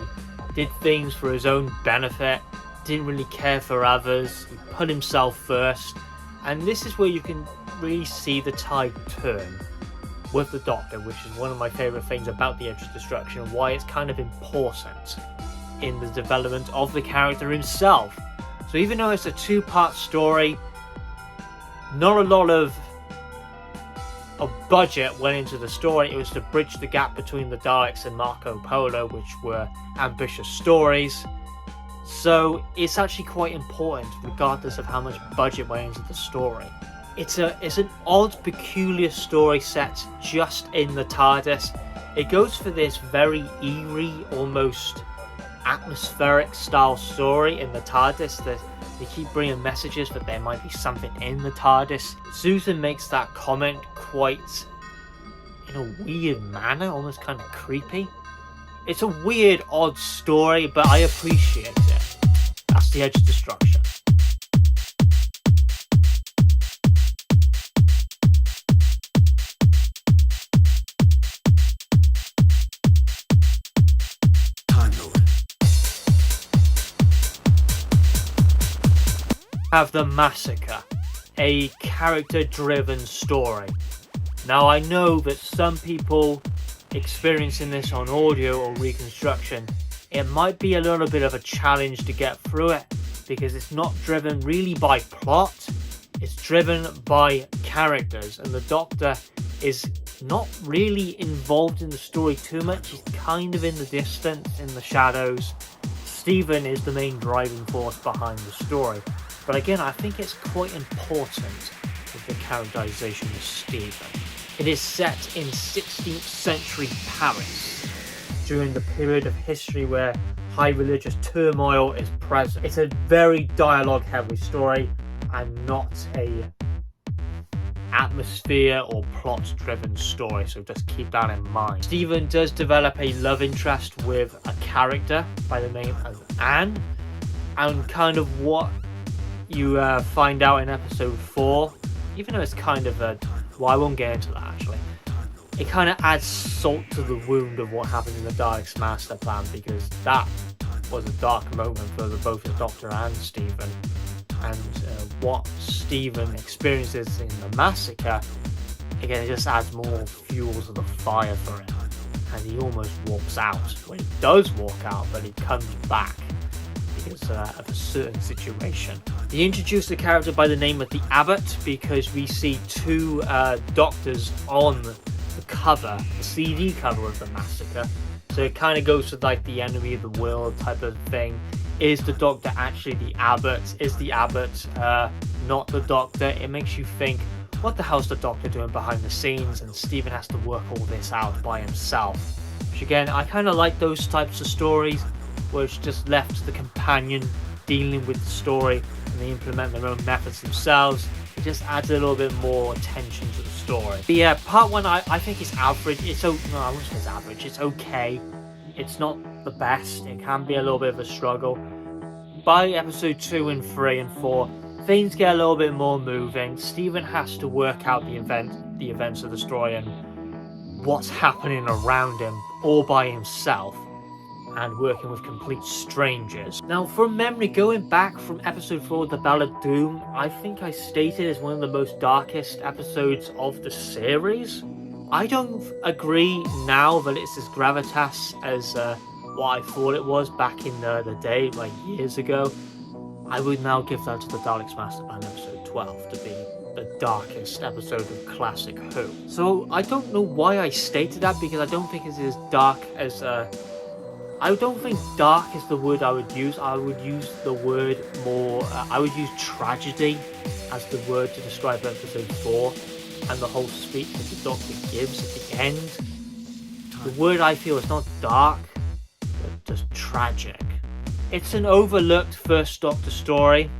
did things for his own benefit, didn't really care for others, he put himself first, and this is where you can really see the tide turn with the Doctor, which is one of my favourite things about The Edge of Destruction, why it's kind of important in the development of the character himself. So even though it's a 2-part story, not a lot of budget went into the story. It was to bridge the gap between the Daleks and Marco Polo, which were ambitious stories. So it's actually quite important, regardless of how much budget went into the story. It's an odd, peculiar story set just in the TARDIS. It goes for this very eerie, almost atmospheric style story in the TARDIS that they keep bringing messages that there might be something in the TARDIS. Susan makes that comment quite in a weird manner, almost kind of creepy. It's a weird, odd story, but I appreciate it. That's The Edge of Destruction. Have the Massacre, a character-driven story. Now I know that some people experiencing this on audio or reconstruction, it might be a little bit of a challenge to get through it because it's not driven really by plot, it's driven by characters, and the Doctor is not really involved in the story too much. He's kind of in the distance, in the shadows. Stephen is the main driving force behind the story. But again, I think it's quite important with the characterization of Stephen. It is set in 16th century Paris, during the period of history where high religious turmoil is present. It's a very dialogue-heavy story and not a atmosphere or plot-driven story, so just keep that in mind. Stephen does develop a love interest with a character by the name of Anne, and kind of what you find out in episode 4, even though it's kind of a... well, I won't get into that actually. It kind of adds salt to the wound of what happened in the Daleks master plan, because that was a dark moment for both the Doctor and Stephen. And what Stephen experiences in the Massacre, again, it just adds more fuel to the fire for him. And he almost walks out. Well, he does walk out, but he comes back because of a certain situation. He introduced a character by the name of the Abbot because we see two doctors on the cover, the CD cover of the Massacre. So it kind of goes to like the enemy of the world type of thing. Is the Doctor actually the Abbot? Is the Abbot not the Doctor? It makes you think, what the hell's the Doctor doing behind the scenes? And Stephen has to work all this out by himself. Which again, I kind of like those types of stories where it's just left to the companion dealing with the story and they implement their own methods themselves. It just adds a little bit more attention to the story. But yeah, part 1 I think is average. It's no, I wouldn't say it's average. It's okay. It's not the best. It can be a little bit of a struggle. By episode 2 and 3 and 4, things get a little bit more moving. Stephen has to work out the events of the story and what's happening around him all by himself, and working with complete strangers. Now, from memory, going back from episode 4, The Bell of Doom, I think I stated as one of the most darkest episodes of the series. I don't agree now that it's as gravitas as what I thought it was back in the day, like years ago. I would now give that to the Daleks Master Plan episode 12 to be the darkest episode of classic Who. So I don't know why I stated that, because I don't think it's as dark as... I don't think dark is the word I would use. I would use the word more... I would use tragedy as the word to describe episode 4 and the whole speech that the Doctor gives at the end. The word I feel is not dark, but just tragic. It's an overlooked first Doctor story,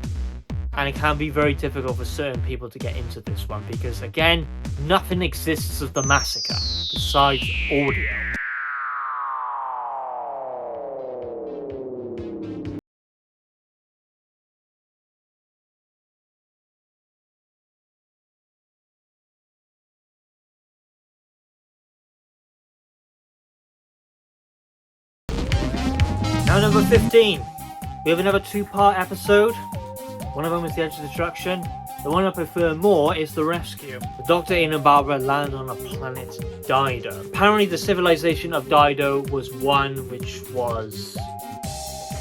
and it can be very difficult for certain people to get into this one because, again, nothing exists of the Massacre besides audio. Now number 15, we have another 2-part episode. One of them is The Edge of Destruction. The one I prefer more is The Rescue. The Doctor, Ian and Barbara land on a planet Dido. Apparently the civilization of Dido was one which was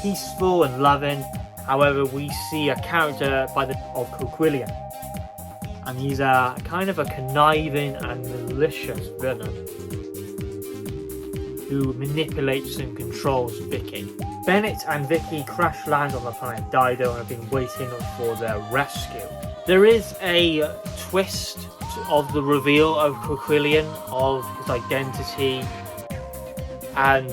peaceful and loving. However, we see a character by the name of Coquillian, and he's a kind of a conniving and malicious villain who manipulates and controls Vicky. Bennett and Vicky crash land on the planet Dido and have been waiting for their rescue. There is a twist of the reveal of Coquillian, of his identity, and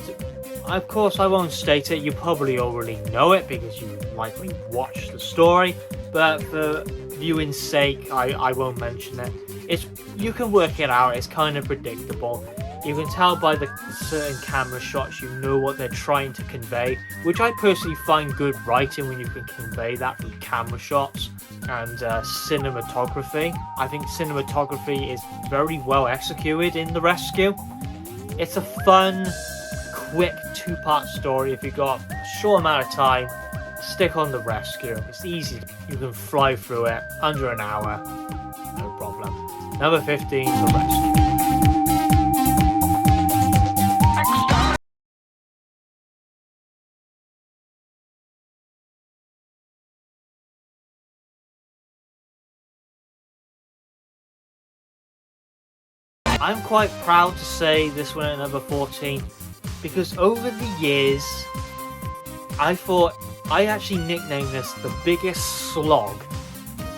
of course I won't state it, you probably already know it because you likely watched the story, but for viewing's sake I won't mention it. You can work it out, it's kind of predictable. You can tell by the certain camera shots, you know what they're trying to convey, which I personally find good writing when you can convey that through camera shots and cinematography. I think cinematography is very well executed in The Rescue. It's a fun, quick 2-part story. If you've got a short amount of time, stick on The Rescue. It's easy. You can fly through it under an hour, no problem. Number 15, The Rescue. I'm quite proud to say this went at number 14 because over the years I thought I actually nicknamed this the biggest slog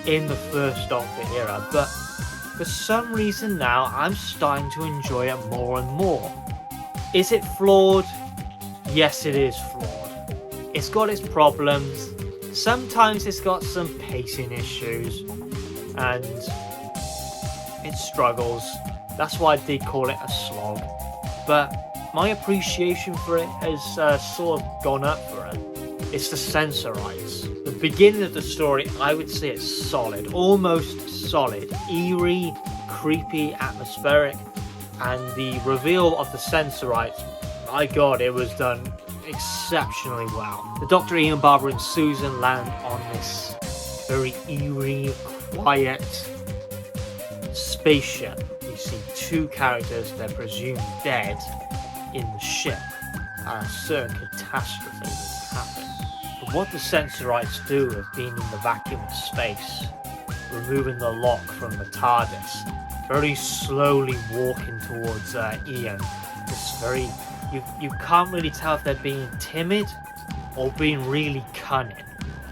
in the first Doctor era, but for some reason now I'm starting to enjoy it more and more. Is it flawed? Yes, it is flawed. It's got its problems. Sometimes it's got some pacing issues and it struggles. That's why I did call it a slog. But my appreciation for it has sort of gone up for it. It's the Sensorites. The beginning of the story, I would say it's solid, almost solid, eerie, creepy, atmospheric, and the reveal of the Sensorites, my god, it was done exceptionally well. The Doctor, Ian, Barbara and Susan land on this very eerie, quiet spaceship. We see two characters, they're presumed dead, in the ship, and a certain catastrophe has happened. But what the Sensorites do of being in the vacuum of space, removing the lock from the TARDIS, very slowly walking towards Ian. It's very, you can't really tell if they're being timid or being really cunning.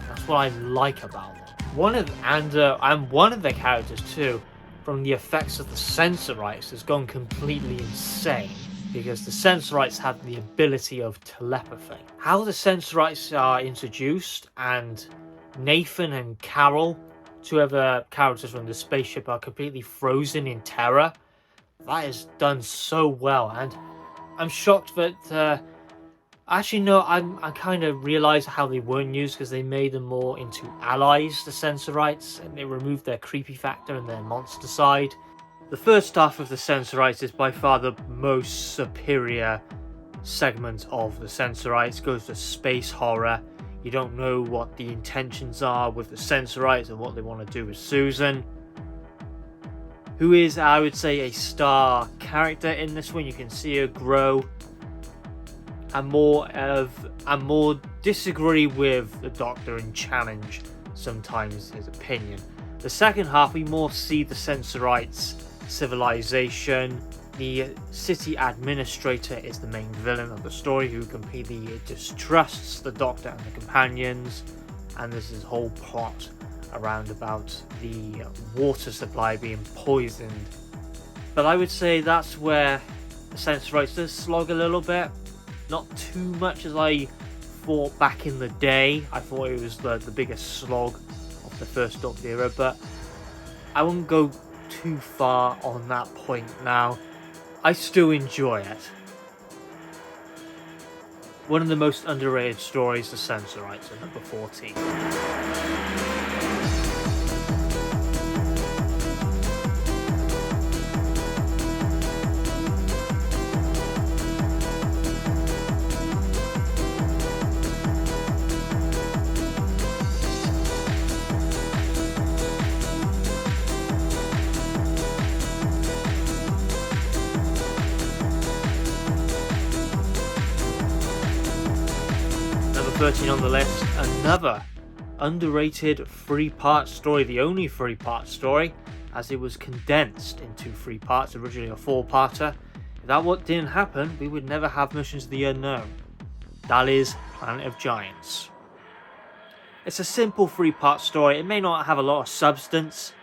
That's what I like about them. One of the characters too, from the effects of the Sensorites, has gone completely insane, because the Sensorites have the ability of telepathy. How the Sensorites are introduced, and Nathan and Carol, two other characters from the spaceship, are completely frozen in terror. That is done so well, and I'm shocked that actually no, I kind of realised how they weren't used, because they made them more into allies, the Sensorites, and they removed their creepy factor and their monster side. The first half of the Sensorites is by far the most superior segment of the Sensorites. Goes to space horror. You don't know what the intentions are with the Sensorites and what they want to do with Susan, who is, I would say, a star character in this one. You can see her grow and more disagree with the Doctor and challenge sometimes his opinion. The second half, we more see the Sensorites civilization. The city administrator is the main villain of the story, who completely distrusts the Doctor and the companions, and there's this whole plot around about the water supply being poisoned. But I would say that's where the Sensorites does slog a little bit. Not too much as I thought back in the day. I thought it was the biggest slog of the first Doctor era, but I wouldn't go too far on that point now. I still enjoy it. One of the most underrated stories, the Sensorites, at number 14. Number 13 on the list, another underrated 3-part story, the only 3-part story, as it was condensed into 3 parts, originally a 4-parter. If that didn't happen, we would never have Missions of the Unknown. That is Planet of Giants. It's a simple 3-part story. It may not have a lot of substance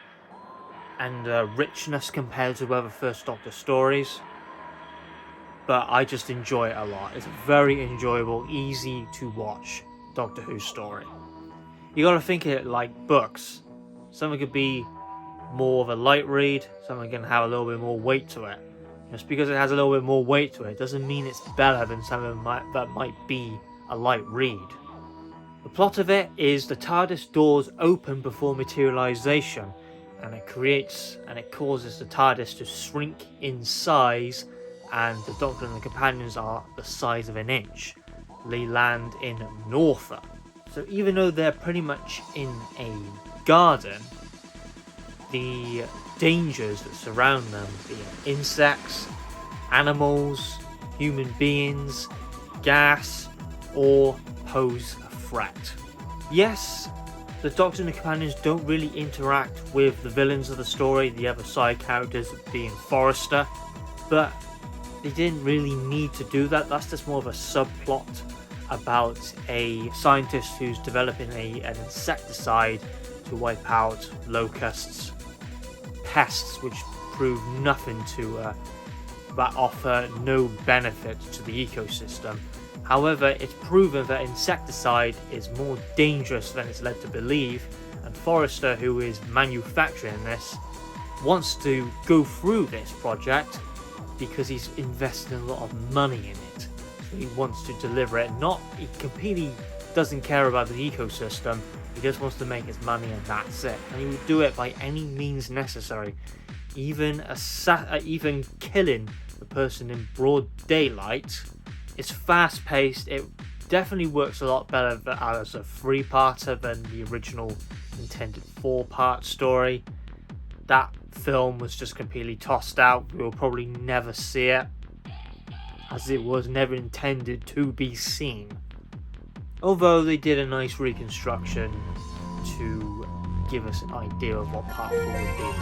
and richness compared to other First Doctor stories, but I just enjoy it a lot. It's a very enjoyable, easy to watch Doctor Who story. You gotta think of it like books. Something could be more of a light read, something can have a little bit more weight to it. Just because it has a little bit more weight to it doesn't mean it's better than something that might be a light read. The plot of it is the TARDIS doors open before materialization, and it causes the TARDIS to shrink in size, and the Doctor and the companions are the size of an inch. They land in Norfolk. So even though they're pretty much in a garden, the dangers that surround them, be it insects, animals, human beings, gas, or pose a threat. Yes, the Doctor and the companions don't really interact with the villains of the story, the other side characters being Forrester, but they didn't really need to do that. That's just more of a subplot about a scientist who's developing an insecticide to wipe out locusts, pests which prove nothing to that offer no benefit to the ecosystem. However, it's proven that insecticide is more dangerous than it's led to believe, and Forrester, who is manufacturing this, wants to go through this project because he's invested a lot of money in it. So he wants to deliver it. He completely doesn't care about the ecosystem. He just wants to make his money, and that's it. And he will do it by any means necessary, even killing the person in broad daylight. It's fast-paced. It definitely works a lot better as a 3-parter than the original intended 4-part story. That film was just completely tossed out. We will probably never see it, as it was never intended to be seen. Although they did a nice reconstruction to give us an idea of what part 4 would be.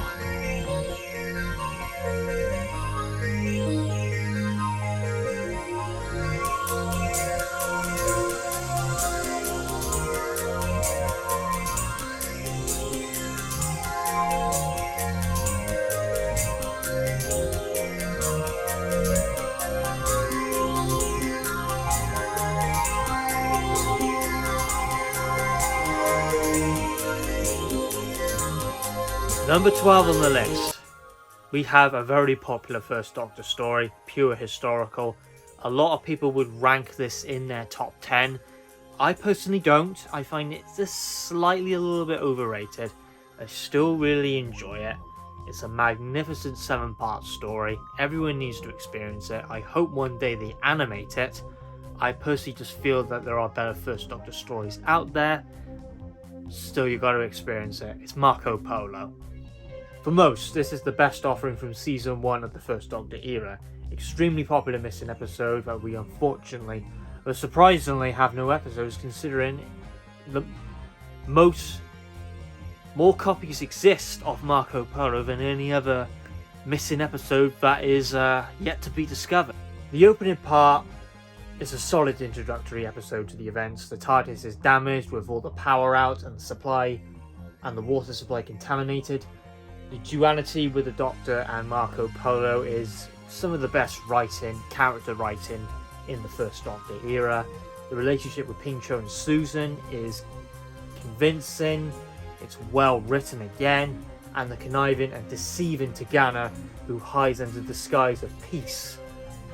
Number 12 on the list, we have a very popular First Doctor story, pure historical. A lot of people would rank this in their top 10. I personally don't. I find it just a little bit overrated. I still really enjoy it. It's a magnificent 7-part story. Everyone needs to experience it. I hope one day they animate it. I personally just feel that there are better First Doctor stories out there. Still, you got to experience it. It's Marco Polo. For most, this is the best offering from Season 1 of the First Doctor era. Extremely popular missing episode that we unfortunately, but surprisingly, have no episodes, considering the more copies exist of Marco Polo than any other missing episode that is yet to be discovered. The opening part is a solid introductory episode to the events. The TARDIS is damaged with all the power out and the water supply contaminated. The duality with the Doctor and Marco Polo is some of the best character writing in the First Doctor era. The relationship with Pincho and Susan is convincing, it's well written again, and the conniving and deceiving Tegana, who hides under the disguise of peace,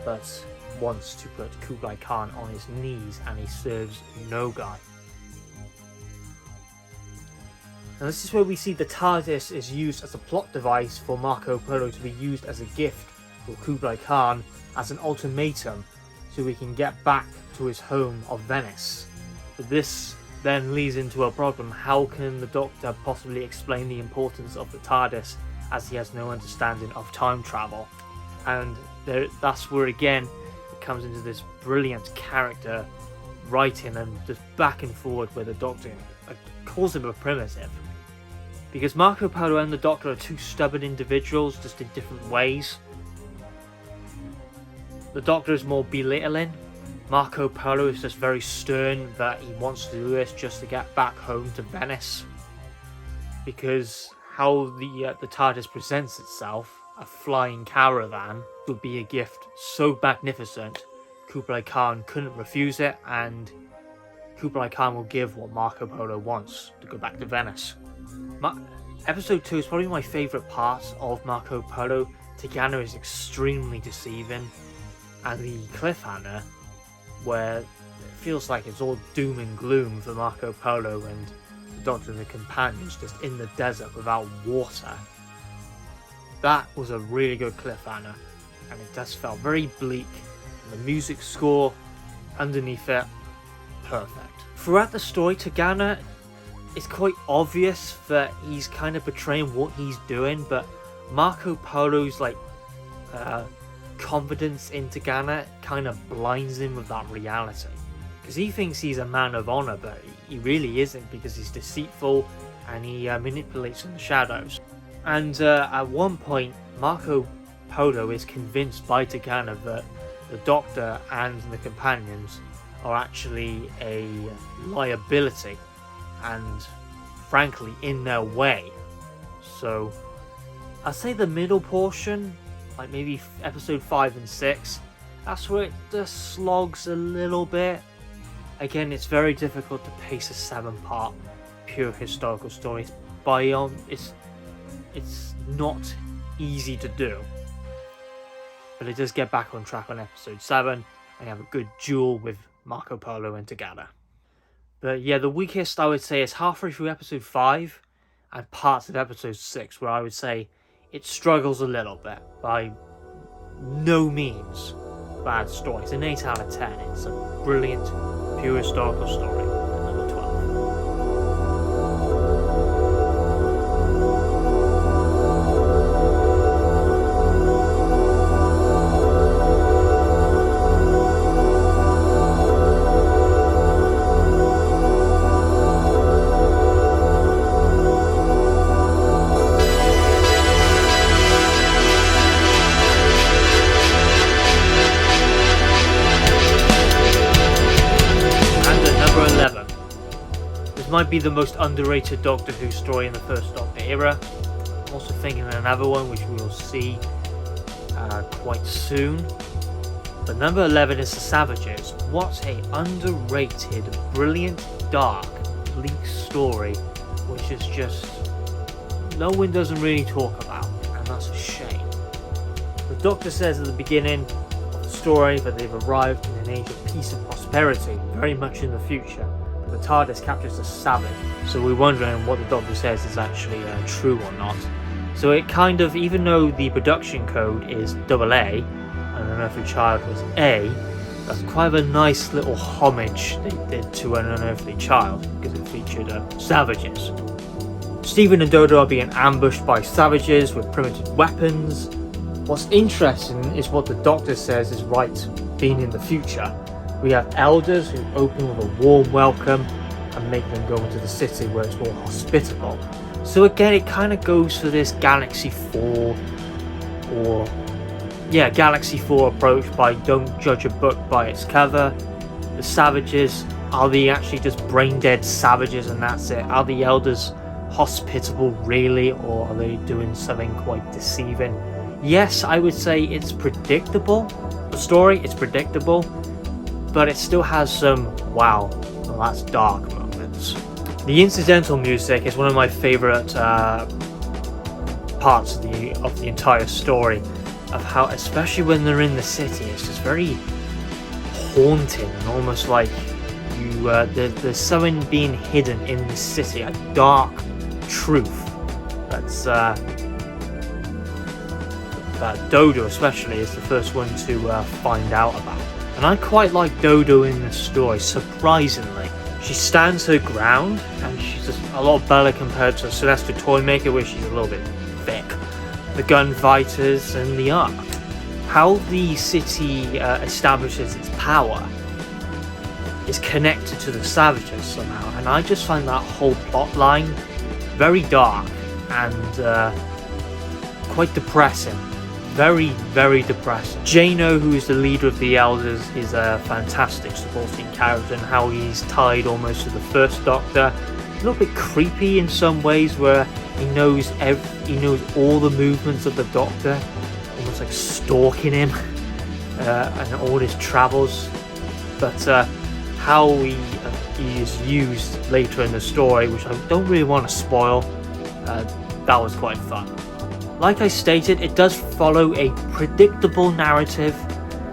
but wants to put Kublai Khan on his knees, and he serves no guy. Now this is where we see the TARDIS is used as a plot device for Marco Polo to be used as a gift for Kublai Khan as an ultimatum so he can get back to his home of Venice. But this then leads into a problem. How can the Doctor possibly explain the importance of the TARDIS as he has no understanding of time travel? And that's where again it comes into this brilliant character writing and just back and forward where the Doctor calls him a primitive. Because Marco Polo and the Doctor are two stubborn individuals, just in different ways. The Doctor is more belittling. Marco Polo is just very stern that he wants to do this just to get back home to Venice. Because how the TARDIS presents itself, a flying caravan, would be a gift so magnificent, Kublai Khan couldn't refuse it, and Kublai Khan will give what Marco Polo wants, to go back to Venice. Episode 2 is probably my favourite part of Marco Polo. Tegana is extremely deceiving, and the cliffhanger, where it feels like it's all doom and gloom for Marco Polo and the Doctor and the companions just in the desert without water. That was a really good cliffhanger, and it just felt very bleak, and the music score underneath it, perfect. Throughout the story, Tegana, it's quite obvious that he's kind of betraying what he's doing, but Marco Polo's confidence in Tegana kind of blinds him with that reality. Because he thinks he's a man of honor, but he really isn't, because he's deceitful and he manipulates in the shadows. And at one point, Marco Polo is convinced by Tegana that the Doctor and the companions are actually a liability and frankly in their way. So I'd say the middle portion, like maybe episode 5 and 6, that's where it just slogs a little bit. Again, it's very difficult to pace a 7-part pure historical story. It's not easy to do, but it does get back on track on episode 7 and have a good duel with Marco Polo and Tagada. But yeah, the weakest I would say is halfway through episode 5 and parts of episode 6, where I would say it struggles a little bit. By no means bad story. It's an 8 out of 10. It's a brilliant pure historical story. At number 12. Might be the most underrated Doctor Who story in the first Doctor era. I'm also thinking of another one which we will see quite soon. But number 11 is The Savages. What a underrated, brilliant, dark, bleak story, which is just no one doesn't really talk about, and that's a shame. The Doctor says at the beginning of the story that they've arrived in an age of peace and prosperity, very much in the future. The TARDIS captures the Savage, so we're wondering what the Doctor says is actually true or not. So it kind of, even though the production code is AA, and Unearthly Child was A, that's quite a nice little homage they did to an Unearthly Child, because it featured savages. Stephen and Dodo are being ambushed by savages with primitive weapons. What's interesting is what the Doctor says is right being in the future. We have elders who open with a warm welcome and make them go into the city where it's more hospitable. So again, it kind of goes for this Galaxy 4 Galaxy 4 approach by don't judge a book by its cover. The savages, are they actually just brain dead savages and that's it? Are the elders hospitable really, or are they doing something quite deceiving? Yes, I would say it's predictable. The story, it's predictable. But it still has some, wow, well, that's dark moments. The incidental music is one of my favourite parts of the entire story, of how, especially when they're in the city, it's just very haunting and almost like there's something being hidden in the city, a dark truth that's that Dodo especially is the first one to find out about. And I quite like Dodo in this story, surprisingly. She stands her ground, and she's just a lot better compared to Celestial Toymaker, where she's a little bit thick. The Gunfighters and the Ark. How the city establishes its power is connected to the Savages somehow, and I just find that whole plot line very dark and quite depressing. Very, very depressing. Jano, who is the leader of the Elders, is a fantastic supporting character, and how he's tied almost to the first Doctor. A little bit creepy in some ways, where he knows all the movements of the Doctor, almost like stalking him and all his travels. But how he is used later in the story, which I don't really want to spoil, that was quite fun. Like I stated, it does follow a predictable narrative.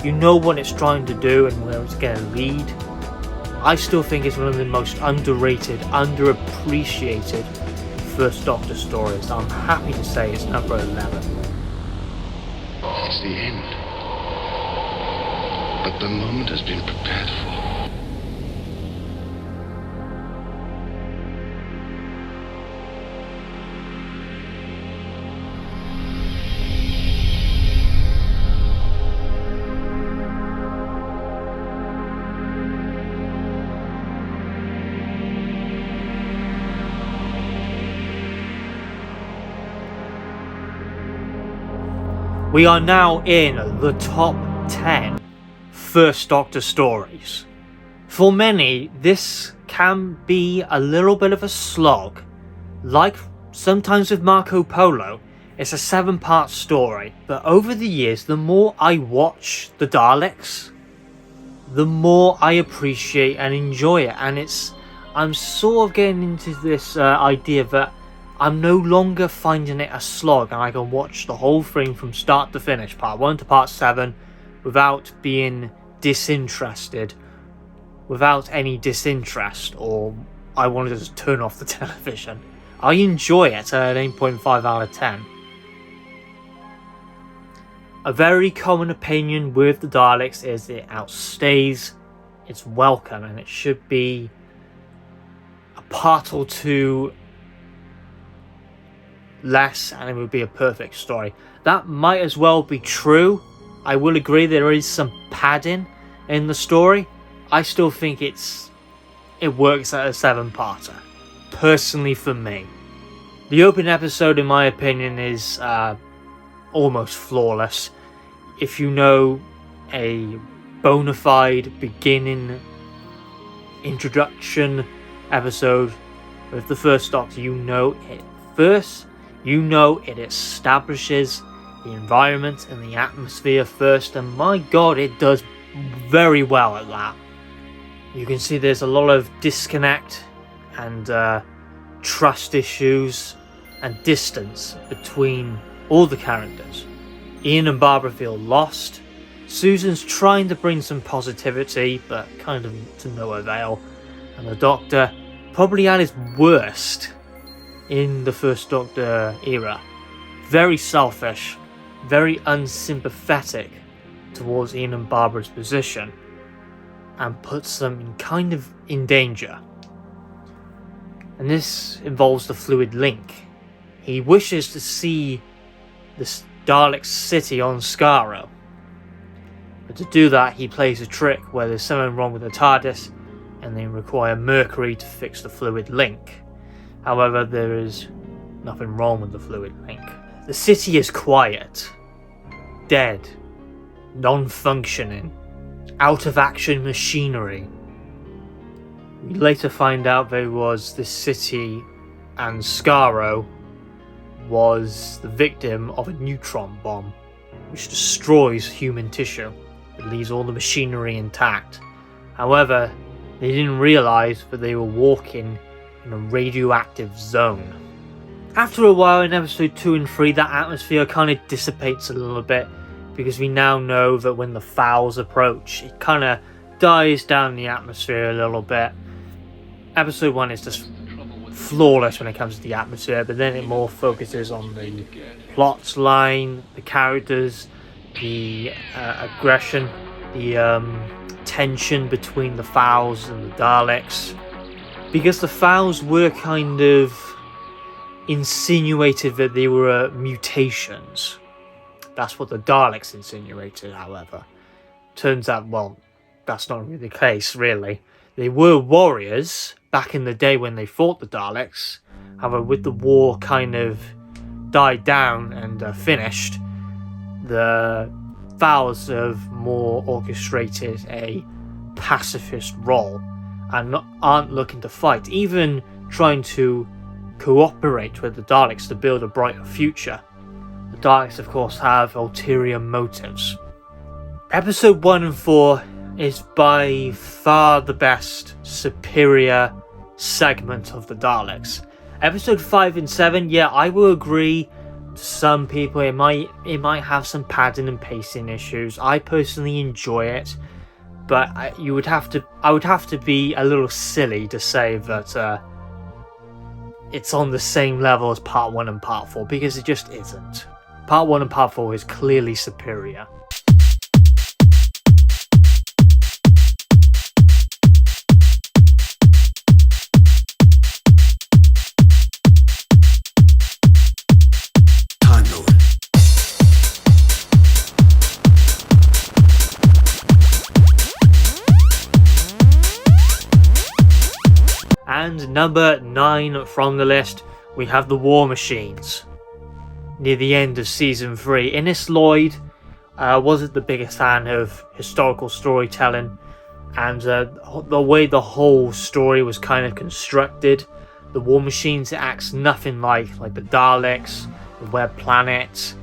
You know what it's trying to do and where it's going to lead. I still think it's one of the most underrated, underappreciated first Doctor stories. I'm happy to say it's number 11. It's the end. But the moment has been prepared for. We are now in the top 10 First Doctor stories. For many, this can be a little bit of a slog. Like sometimes with Marco Polo, it's a 7-part story, but over the years, the more I watch the Daleks, the more I appreciate and enjoy it, and I'm sort of getting into this idea that I'm no longer finding it a slog, and I can watch the whole thing from start to finish, part 1 to part 7, without being disinterested, without any disinterest, or I want to just turn off the television. I enjoy it at an 8.5 out of 10. A very common opinion with the Daleks is it outstays its welcome, and it should be a part or two less and it would be a perfect story. That might as well be true. I will agree there is some padding in the story. I still think it works at a 7-parter, personally for me. The opening episode, in my opinion, is almost flawless. If you know a bona fide beginning introduction episode with the first Doctor, you know it establishes the environment and the atmosphere first, and my god, it does very well at that. You can see there's a lot of disconnect and trust issues and distance between all the characters. Ian and Barbara feel lost. Susan's trying to bring some positivity, but kind of to no avail. And the Doctor, probably at his worst in the First Doctor era. Very selfish, very unsympathetic towards Ian and Barbara's position, and puts them in danger. And this involves the fluid link. He wishes to see this Dalek city on Skaro, but to do that he plays a trick where there's something wrong with the TARDIS and they require Mercury to fix the fluid link. However, there is nothing wrong with the fluid link. The city is quiet, dead, non-functioning, out of action machinery. We later find out there was this city, and Skaro was the victim of a neutron bomb, which destroys human tissue. It leaves all the machinery intact. However, they didn't realise that they were walking in a radioactive zone. After a while in episode 2 and 3, that atmosphere kind of dissipates a little bit, because we now know that when the fouls approach, it kind of dies down the atmosphere a little bit. Episode 1 is just flawless when it comes to the atmosphere, but then it more focuses on the plot line, the characters, the aggression, the tension between the fouls and the Daleks, because the fouls were kind of insinuated that they were mutations. That's what the Daleks insinuated, however. Turns out, well, that's not really the case, really. They were warriors back in the day when they fought the Daleks. However, with the war kind of died down and finished, the fouls have more orchestrated a pacifist role and aren't looking to fight, even trying to cooperate with the Daleks to build a brighter future. The Daleks, of course, have ulterior motives. Episode 1 and 4 is by far the best, superior segment of the Daleks. Episode 5 and 7, yeah, I will agree, to some people it might have some padding and pacing issues. I personally enjoy it, but I would have to be a little silly to say that it's on the same level as part 1 and part 4, because it just isn't. Part 1 and part 4 is clearly superior. And number 9 from the list, we have the War Machines. Near the end of season 3, Innes Lloyd wasn't the biggest fan of historical storytelling, and the way the whole story was kind of constructed, the war machines acts nothing like the Daleks, the Web Planet,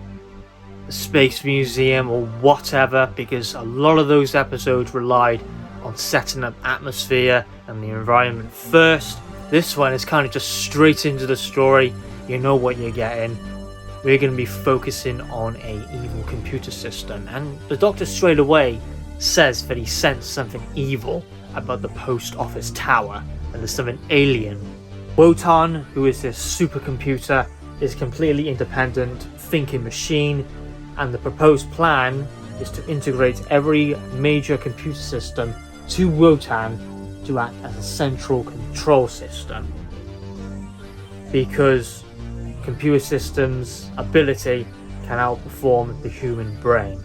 the Space Museum, or whatever, because a lot of those episodes relied on setting up atmosphere and the environment first. This one is kind of just straight into the story. You know what you're getting. We're going to be focusing on a evil computer system, and the Doctor straight away says that he sensed something evil about the post office tower, and there's something alien. Wotan, who is this supercomputer, is a completely independent thinking machine, and the proposed plan is to integrate every major computer system to Wotan to act as a central control system, because computer systems' ability can outperform the human brain.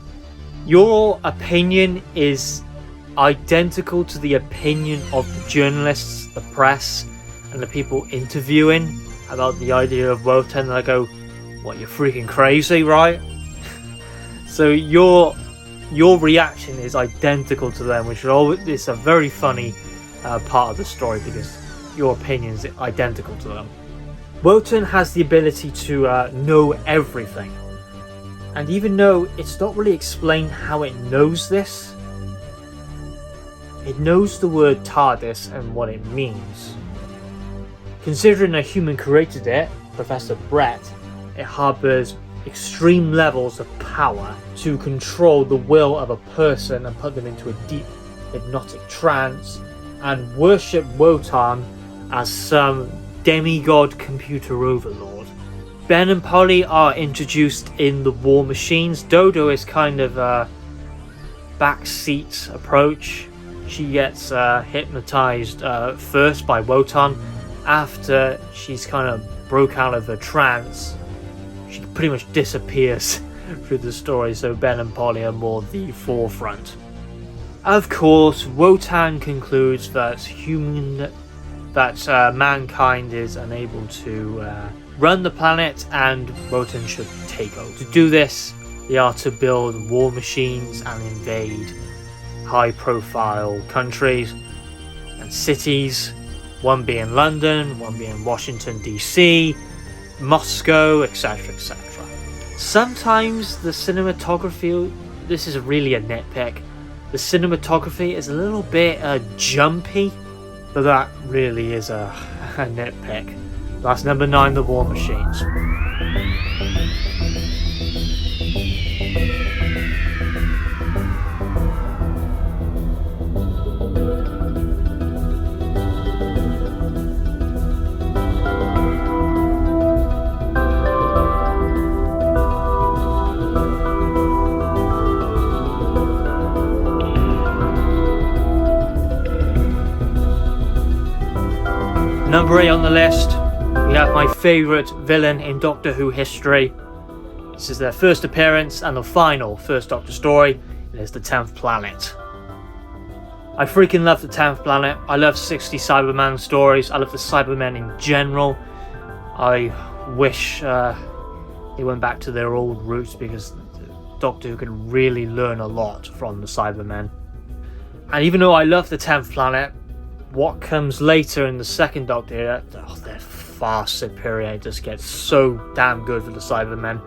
Your opinion is identical to the opinion of the journalists, the press, and the people interviewing about the idea of Wotan, and I go, what, you're freaking crazy, right? So your reaction is identical to them, which is a very funny part of the story, because your opinion is identical to them. Wotan has the ability to know everything, and even though it's not really explained how it knows this, it knows the word TARDIS and what it means. Considering a human created it, Professor Brett, it harbours extreme levels of power to control the will of a person and put them into a deep hypnotic trance and worship Wotan as some demigod computer overlord. Ben and Polly are introduced in the war machines. Dodo is kind of a backseat approach. She gets hypnotized first by Wotan. After she's kind of broke out of her trance, she pretty much disappears through the story, so Ben and Polly are more the forefront. Of course, Wotan concludes that mankind is unable to run the planet, and Wotan should take over. To do this, they are to build war machines and invade high-profile countries and cities, one being London, one being Washington DC, Moscow, etc, etc. Sometimes the cinematography, this is really a nitpick, the cinematography is a little bit jumpy, but that really is a nitpick. That's number 9, the War Machines. Number 8 on the list, we have my favourite villain in Doctor Who history. This is their first appearance and the final first Doctor story. It is the 10th Planet. I freaking love the 10th Planet. I love 60 Cyberman stories. I love the Cybermen in general. I wish they went back to their old roots, because Doctor Who can really learn a lot from the Cybermen. And even though I love the 10th Planet, what comes later in the second Doctor era, they're far superior. It just gets so damn good for the Cybermen.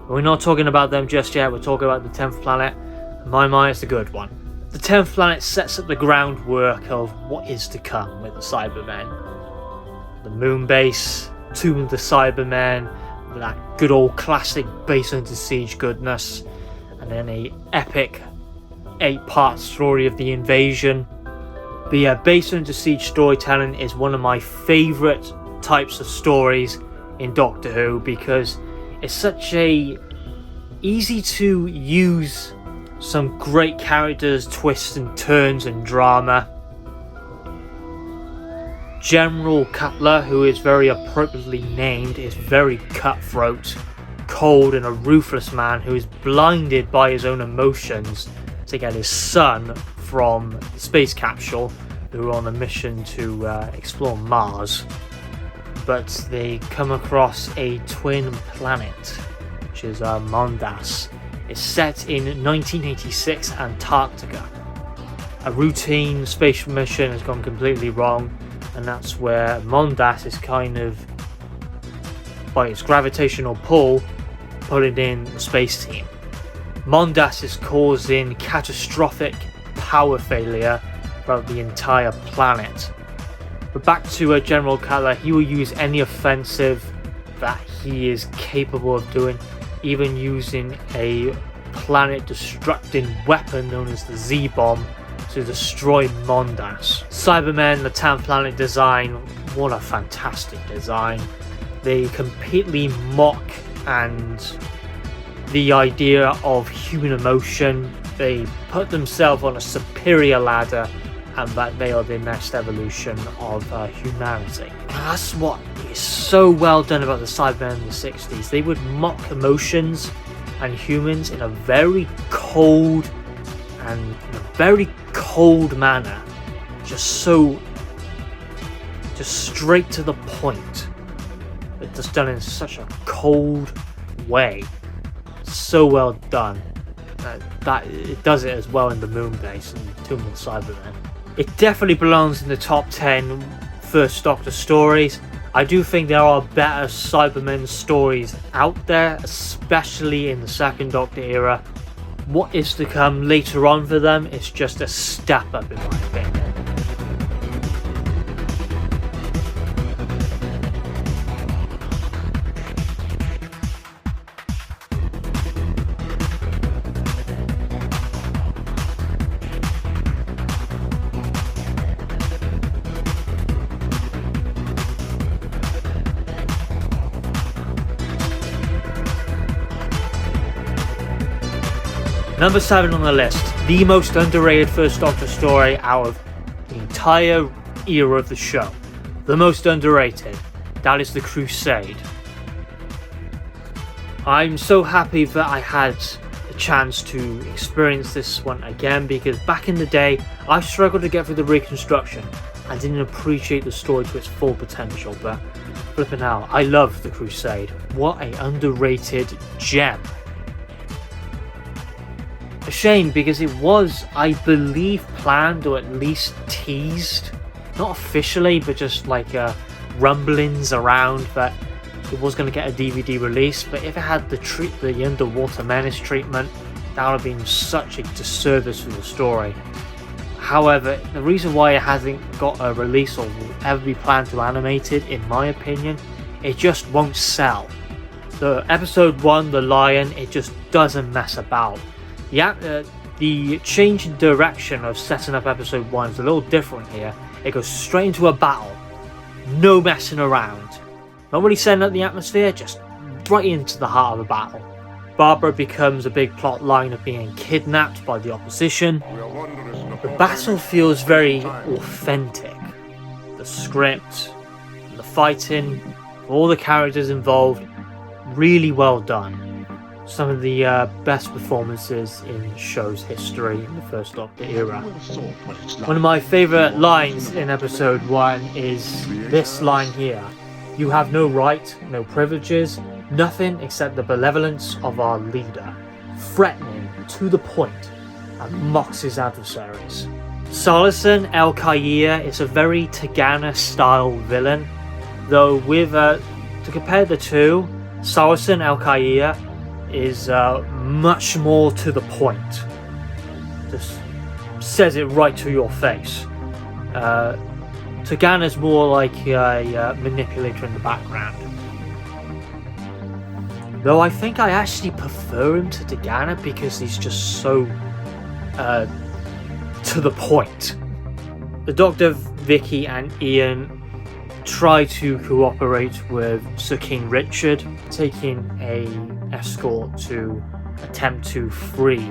But we're not talking about them just yet. We're talking about the 10th Planet. In my mind, it's a good one. The 10th Planet sets up the groundwork of what is to come with the Cybermen. The moon base, Tomb of the Cybermen, that good old classic Base Under Siege goodness, and then a epic 8-part story of the invasion. But yeah, Base Under Siege storytelling is one of my favourite types of stories in Doctor Who, because it's such a easy to use, some great characters, twists and turns and drama. General Cutler, who is very appropriately named, is very cutthroat, cold and a ruthless man who is blinded by his own emotions to get his son from the space capsule, who are on a mission to explore Mars. But they come across a twin planet, which is Mondas. It's set in 1986 Antarctica. a routine space mission has gone completely wrong, and that's where Mondas is kind of, by its gravitational pull, pulling in the space team. Mondas is causing catastrophic power failure throughout the entire planet. But back to General Cutler, he will use any offensive that he is capable of doing, even using a planet-destructing weapon known as the Z-Bomb to destroy Mondas. Cybermen, the town planet design, what a fantastic design. They completely mock and the idea of human emotion. They put themselves on a superior ladder, and that they are the next evolution of humanity. And that's what is so well done about the Cybermen in the 60s. They would mock emotions and humans in a very cold manner. Just straight to the point. It's just done in such a cold way. So well done. That it does it as well in the Moon Base and Tomb of the Cybermen. It definitely belongs in the top 10 First Doctor stories. I do think there are better Cybermen stories out there, especially in the Second Doctor era. What is to come later on for them is just a step up in my opinion. Number 7 on the list, the most underrated First Doctor story out of the entire era of the show. The most underrated, that is the Crusade. I'm so happy that I had the chance to experience this one again, because back in the day, I struggled to get through the reconstruction. I didn't appreciate the story to its full potential, but flipping out, I love the Crusade. What an underrated gem. A shame, because it was, I believe, planned or at least teased, not officially, but just like rumblings around that it was going to get a DVD release. But if it had the Underwater Menace treatment, that would have been such a disservice for the story. However, the reason why it hasn't got a release or will ever be planned to animate it, in my opinion, it just won't sell. The episode 1, The Lion, it just doesn't mess about. Yeah, the change in direction of setting up episode 1 is a little different here. It goes straight into a battle, no messing around. Not really setting up the atmosphere, just right into the heart of a battle. Barbara becomes a big plot line of being kidnapped by the opposition. The battle feels very authentic. The script, the fighting, all the characters involved, really well done. Some of the best performances in the show's history in the First Doctor era. One of my favourite lines in episode 1 is this line here. You have no right, no privileges, nothing except the benevolence of our leader. Threatening to the point and mocks his adversaries. Salison El Khair is a very Tagana style villain, though with to compare the two, Salison El Khair is much more to the point. Just says it right to your face. Tagana's more like a manipulator in the background. Though I think I actually prefer him to Tagana because he's just so to the point. The Doctor, Vicky and Ian try to cooperate with Sir King Richard, taking an escort to attempt to free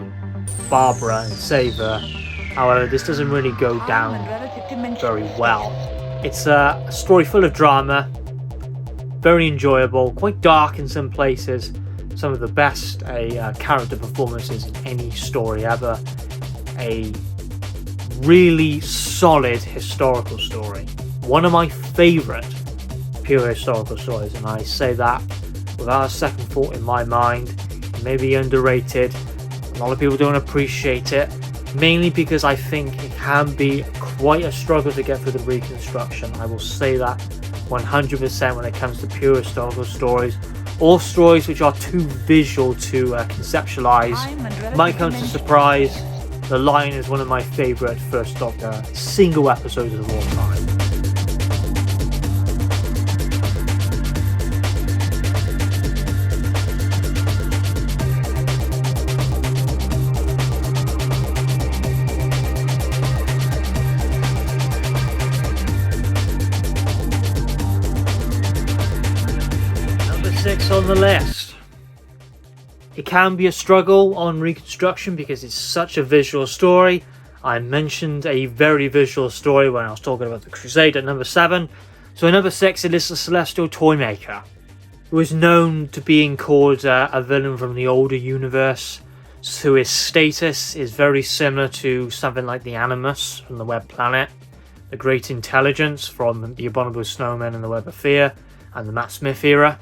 Barbara and save her. However, this doesn't really go down very well. It's a story full of drama, very enjoyable, quite dark in some places, some of the best character performances in any story ever, a really solid historical story. One of my favourite pure historical stories, and I say that without a second thought in my mind. It may be underrated, a lot of people don't appreciate it, mainly because I think it can be quite a struggle to get through the reconstruction. I will say that 100% when it comes to pure historical stories, or stories which are too visual to conceptualize. Might come as a surprise, The Lion is one of my favourite First Doctor single episodes of all time. Number 6 on the list. It can be a struggle on reconstruction because it's such a visual story. I mentioned a very visual story when I was talking about the Crusade at number 7. So at number 6 it is the Celestial Toymaker, who is known to being called a villain from the older universe. So his status is very similar to something like the Animus from the Web Planet, the Great Intelligence from the Abominable Snowmen and the Web of Fear, and the Matt Smith era.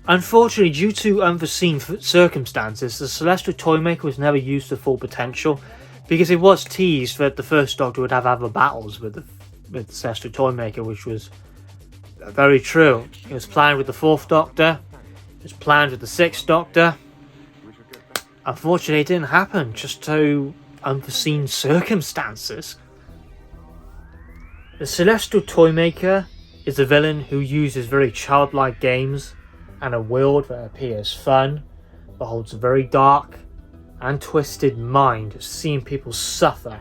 Unfortunately, due to unforeseen circumstances, the Celestial Toymaker was never used to full potential, because it was teased that the First Doctor would have other battles with the Celestial Toymaker, which was very true. It was planned with the 4th Doctor, it was planned with the 6th Doctor. Unfortunately, it didn't happen, just to unforeseen circumstances. The Celestial Toymaker is a villain who uses very childlike games and a world that appears fun, but holds a very dark and twisted mind, seeing people suffer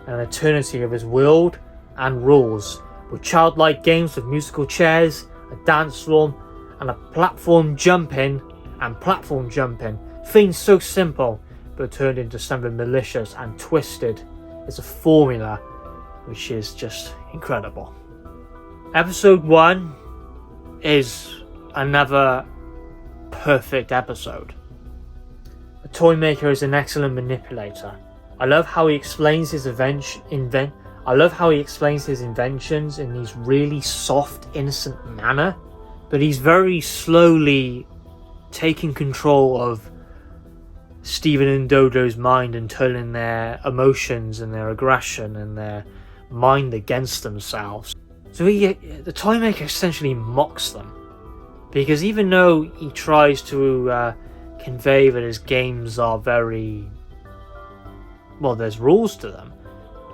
an eternity of his world and rules, with childlike games with musical chairs, a dance floor, and a platform jumping. Things so simple, but turned into something malicious and twisted. It's a formula which is just incredible. Episode 1 is another perfect episode. The Toymaker is an excellent manipulator. I love how he explains his inventions in these really soft, innocent manner, but he's very slowly taking control of Stephen and Dodo's mind and turning their emotions and their aggression and their mind against themselves. So the Toymaker essentially mocks them. Because even though he tries to convey that his games are very... well, there's rules to them.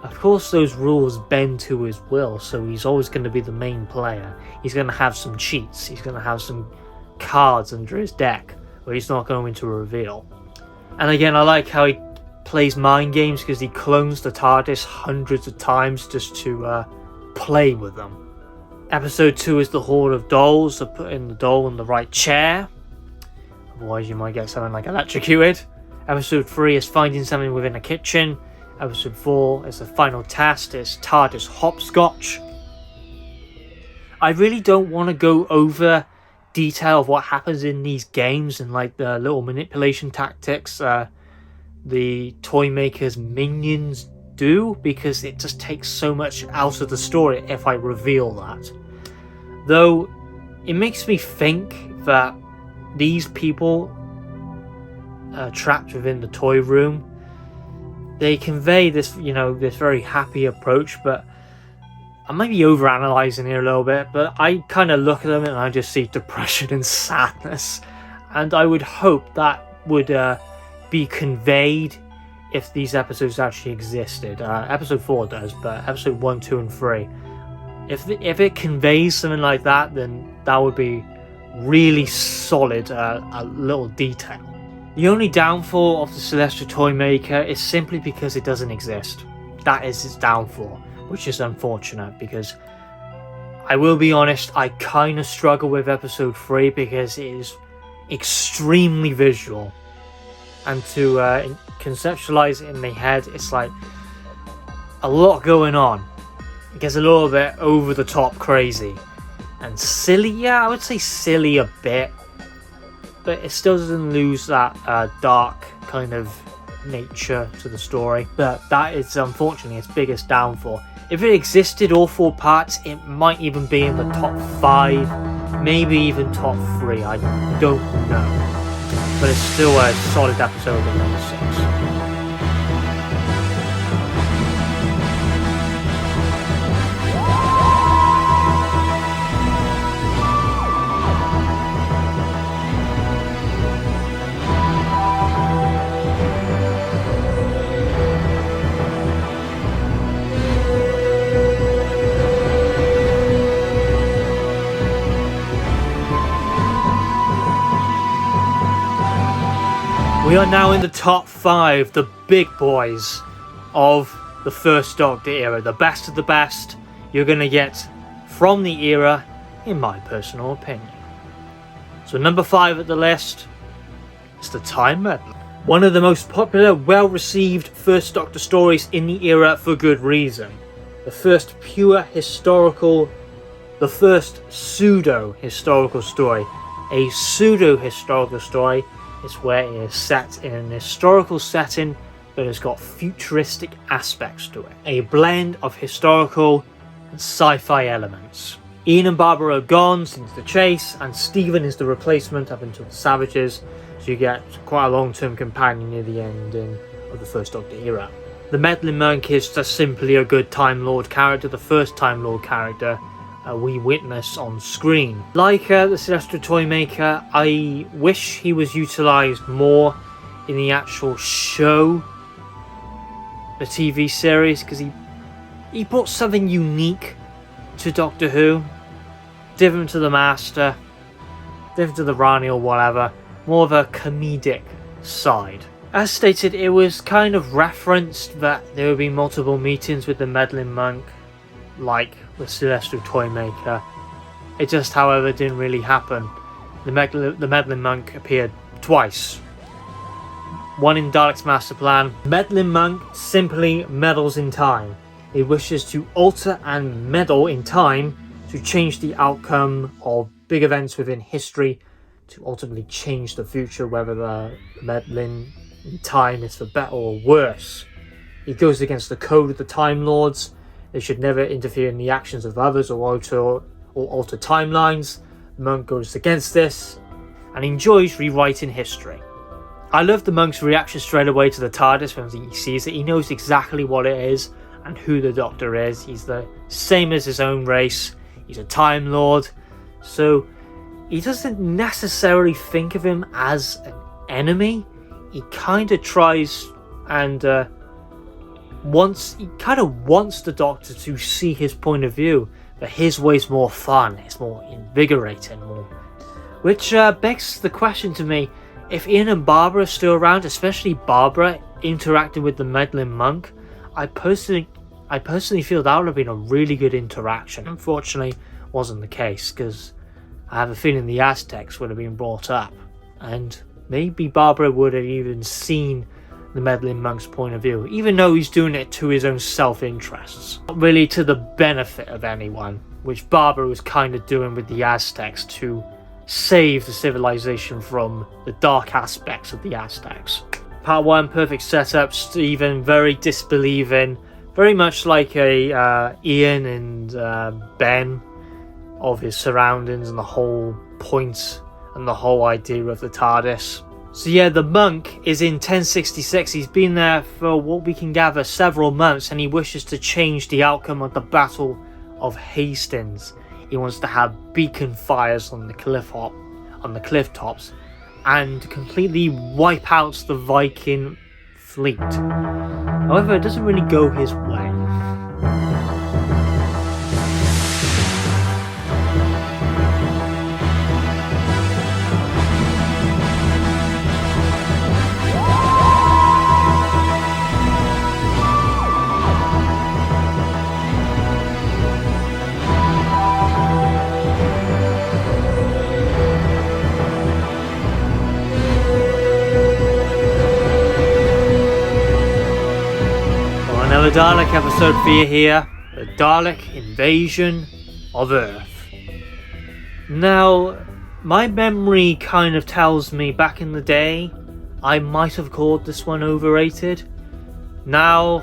Of course those rules bend to his will, so he's always going to be the main player. He's going to have some cheats, he's going to have some cards under his deck, where he's not going to reveal. And again, I like how he plays mind games, because he clones the TARDIS hundreds of times just to play with them. Episode 2 is the Horde of Dolls, so putting the doll in the right chair. Otherwise you might get something like electrocuted. Episode 3 is finding something within a kitchen. Episode 4 is the final task, it's TARDIS hopscotch. I really don't want to go over detail of what happens in these games and like the little manipulation tactics the Toymaker's minions do, because it just takes so much out of the story if I reveal that. Though it makes me think that these people trapped within the toy room, they convey this, this very happy approach, but I might be overanalyzing here a little bit, but I kind of look at them and I just see depression and sadness, and I would hope that would be conveyed if these episodes actually existed. Episode 4 does, but episode 1, 2 and 3, if it conveys something like that, then that would be really solid, a little detail. The only downfall of the Celestial Toymaker is simply because it doesn't exist. That is its downfall, which is unfortunate, because I will be honest, I kind of struggle with episode 3 because it is extremely visual, and to conceptualize it in my head, it's like a lot going on. It gets a little bit over the top crazy and silly. Yeah, I would say silly a bit, but it still doesn't lose that dark kind of nature to the story. But that is unfortunately its biggest downfall. If it existed all 4 parts, it might even be in the top 5, maybe even top 3, I don't know. But it's still a solid episode of number 6. We are now in the top 5, the big boys of the First Doctor era. The best of the best you're going to get from the era, in my personal opinion. So number 5 at the list is the Time Meddler. One of the most popular, well-received First Doctor stories in the era for good reason. The first pure historical, the first pseudo-historical story. A pseudo-historical story is where it is set in an historical setting but has got futuristic aspects to it. A blend of historical and sci-fi elements. Ian and Barbara are gone since the chase, and Stephen is the replacement up until the Savages, so you get quite a long-term companion near the ending of the First Doctor era. The Meddling Monk is just simply a good Time Lord character, the first Time Lord character we witness on screen. Like the Celestial Toymaker, I wish he was utilised more in the actual show, the TV series, because he brought something unique to Doctor Who, different to the Master, different to the Rani or whatever, more of a comedic side. As stated, it was kind of referenced that there would be multiple meetings with the Meddling Monk, like the Celestial Toymaker. It just, however, didn't really happen. The Meddling Monk appeared twice. One in Dalek's master plan. Meddling Monk simply meddles in time. He wishes to alter and meddle in time to change the outcome of big events within history, to ultimately change the future, whether the meddling in time is for better or worse. He goes against the code of the Time Lords. They should never interfere in the actions of others or alter timelines. The monk goes against this and enjoys rewriting history. I love the monk's reaction straight away to the TARDIS when he sees it. He knows exactly what it is and who the Doctor is. He's the same as his own race. He's a Time Lord. So he doesn't necessarily think of him as an enemy. He kind of tries and wants the Doctor to see his point of view, but his way's more fun, it's more invigorating, which begs the question to me, if Ian and Barbara are still around, especially Barbara interacting with the Meddling Monk, I personally feel that would have been a really good interaction. Unfortunately, wasn't the case, because I have a feeling the Aztecs would have been brought up, and maybe Barbara would have even seen the Meddling Monk's point of view, even though he's doing it to his own self-interests. Not really to the benefit of anyone, which Barbara was kind of doing with the Aztecs to save the civilization from the dark aspects of the Aztecs. Part 1, perfect setup. Stephen, very disbelieving, very much like a Ian and Ben, of his surroundings and the whole point and the whole idea of the TARDIS. So yeah, the monk is in 1066. He's been there for what we can gather several months, and he wishes to change the outcome of the Battle of Hastings. He wants to have beacon fires on the cliff tops and completely wipe out the Viking fleet. However, it doesn't really go his way. Another Dalek episode for you here, the Dalek invasion of Earth. Now, my memory kind of tells me back in the day, I might have called this one overrated. Now,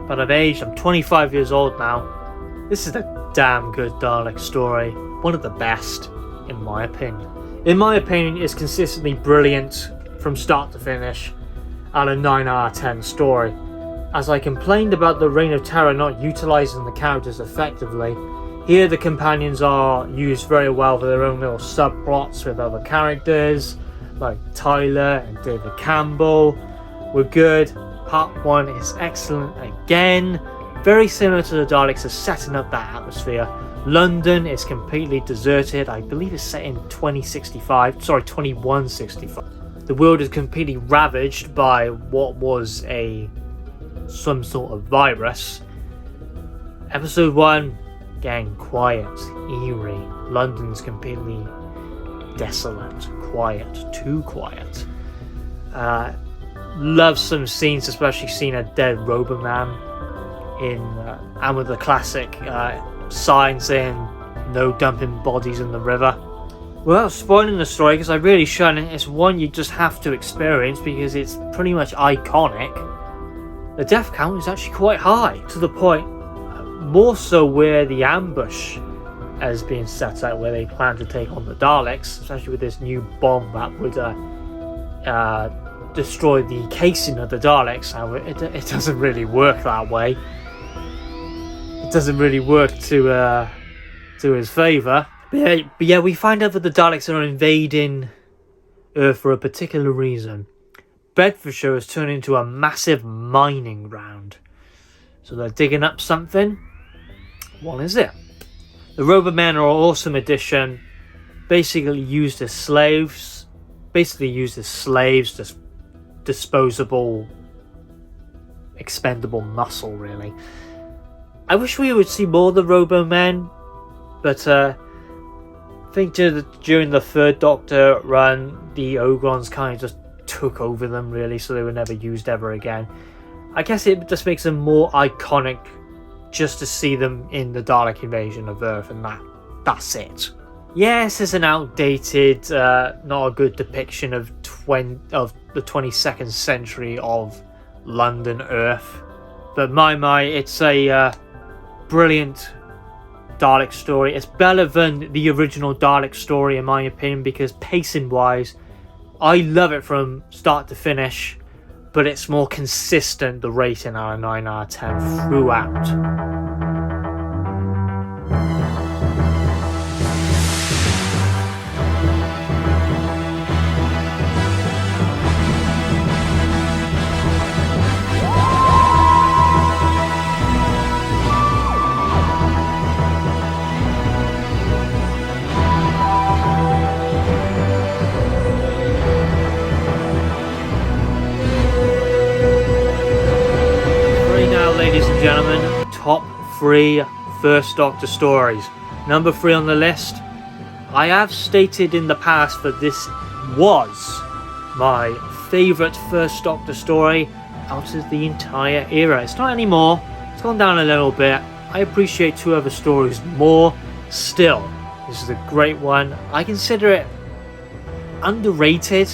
but I've aged, I'm 25 years old now. This is a damn good Dalek story, one of the best, in my opinion. In my opinion, it's consistently brilliant from start to finish, and a 9 out of 10 story. As I complained about the Reign of Terror not utilising the characters effectively, here the companions are used very well for their own little subplots with other characters, like Tyler and David Campbell were good. Part 1 is excellent again, very similar to the Daleks, is setting up that atmosphere. London is completely deserted. I believe it's set in 2165. The world is completely ravaged by what was some sort of virus. Episode 1, getting quiet, eerie. London's completely desolate, quiet, too quiet. Love some scenes, especially seeing a dead Roboman and with the classic sign saying no dumping bodies in the river. Without spoiling the story, because I really shouldn't, it's one you just have to experience because it's pretty much iconic. The death count is actually quite high, to the point more so where the ambush has been set out, where they plan to take on the Daleks, especially with this new bomb that would destroy the casing of the Daleks. However, it doesn't really work that way. It doesn't really work to his favour. But yeah, we find out that the Daleks are invading Earth for a particular reason. Bedfordshire has turned into a massive mining ground. So they're digging up something. What is it? The Robomen are an awesome addition. Basically used as slaves. Just disposable, expendable muscle, really. I wish we would see more of the Robomen, but I think during the third Doctor run, the Ogrons kind of just took over them, really, so they were never used ever again. I guess it just makes them more iconic just to see them in the Dalek invasion of Earth, and that's it. Yes, it's an outdated, not a good depiction of the 22nd century of London Earth, but my, it's a brilliant Dalek story. It's better than the original Dalek story, in my opinion, because pacing wise, I love it from start to finish, but it's more consistent, the rating out of 9 out of 10 throughout. Ladies and gentlemen, top 3 First Doctor stories. Number 3 on the list. I have stated in the past that this was my favourite First Doctor story out of the entire era. It's not anymore. It's gone down a little bit. I appreciate 2 other stories more. Still, this is a great one. I consider it underrated.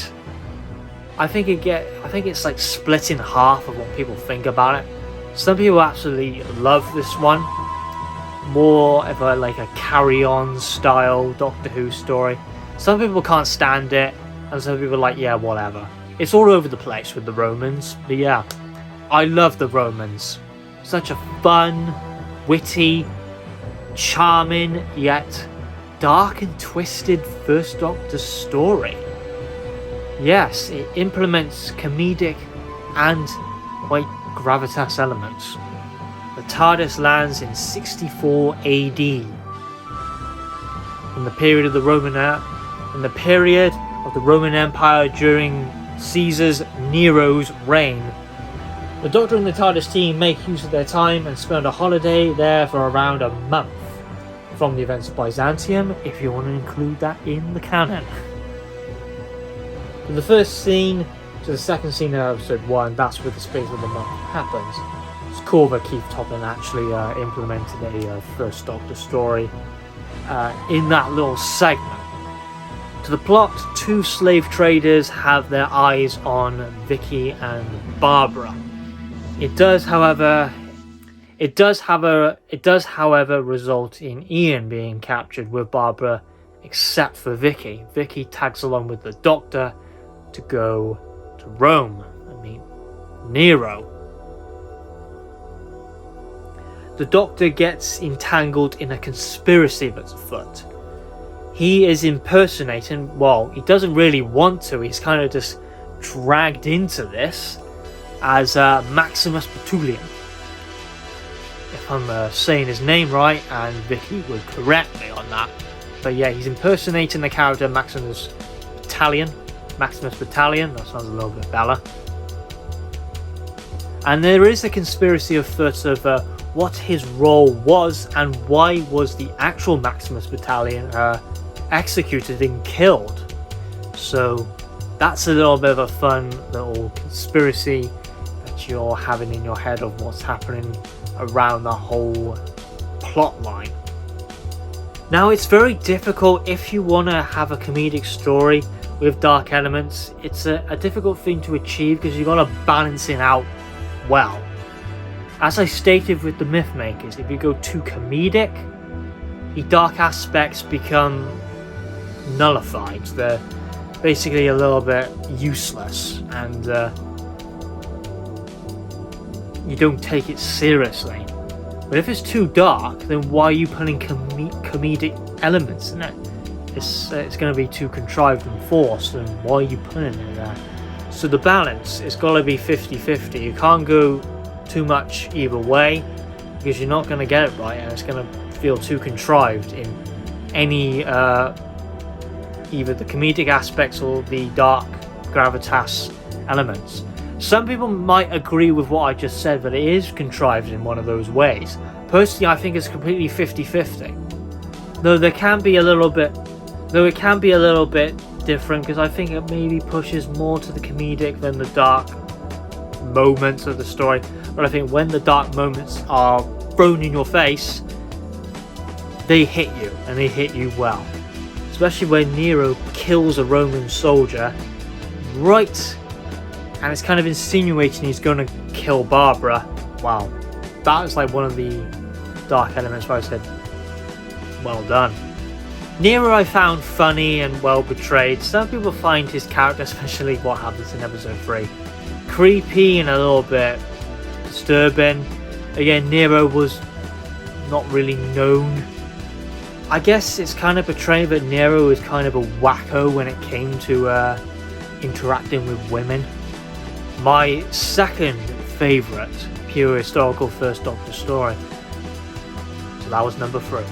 I think it's like split in half of what people think about it. Some people absolutely love this one, more of a carry-on style Doctor Who story. Some people can't stand it, and some people are like, yeah, whatever. It's all over the place with the Romans, but yeah, I love the Romans. Such a fun, witty, charming, yet dark and twisted First Doctor story. Yes, it implements comedic and quite gravitas elements. The TARDIS lands in 64 AD. In the period of the Roman Empire during Caesar's Nero's reign. The Doctor and the TARDIS team make use of their time and spend a holiday there for around a month. From the events of Byzantium, if you want to include that in the canon. From the first scene to the second scene of episode 1, that's where the space of the month happens. It's cool that Keith Toppin actually implemented a First Doctor story in that little segment. To the plot, 2 slave traders have their eyes on Vicky and Barbara. It does, however, result in Ian being captured with Barbara, except for Vicky. Vicky tags along with the Doctor to go to Rome. Nero. The Doctor gets entangled in a conspiracy that's afoot. He is impersonating, well, he doesn't really want to, he's kind of just dragged into this as Maximus Petulian. If I'm saying his name right, and Vicky would correct me on that. But yeah, he's impersonating the character Maximus Petulian. Maximus Battalion. That sounds a little bit better. And there is a conspiracy afoot of what his role was and why was the actual Maximus Battalion executed and killed. So that's a little bit of a fun little conspiracy that you're having in your head of what's happening around the whole plot line. Now, it's very difficult if you want to have a comedic story with dark elements. It's a difficult thing to achieve because you've got to balance it out well. As I stated with the Mythmakers, if you go too comedic, the dark aspects become nullified. They're basically a little bit useless, and you don't take it seriously. But if it's too dark, then why are you putting comedic elements in it? It's going to be too contrived and forced, and why are you putting it there? So the balance, it's got to be 50-50. You can't go too much either way, because you're not going to get it right, and it's going to feel too contrived in any either the comedic aspects or the dark gravitas elements. Some people might agree with what I just said, but it is contrived in one of those ways. Personally, I think it's completely 50-50. Though it can be a little bit different, because I think it maybe pushes more to the comedic than the dark moments of the story. But I think when the dark moments are thrown in your face, they hit you, and they hit you well. Especially when Nero kills a Roman soldier, right, and it's kind of insinuating he's going to kill Barbara. Wow, that is like one of the dark elements where I said, well done. Nero I found funny and well portrayed. Some people find his character, especially what happens in episode 3, creepy and a little bit disturbing. Again, Nero was not really known. I guess it's kind of portrayed that Nero is kind of a wacko when it came to interacting with women. My second favourite pure historical First Doctor story. So that was number 3.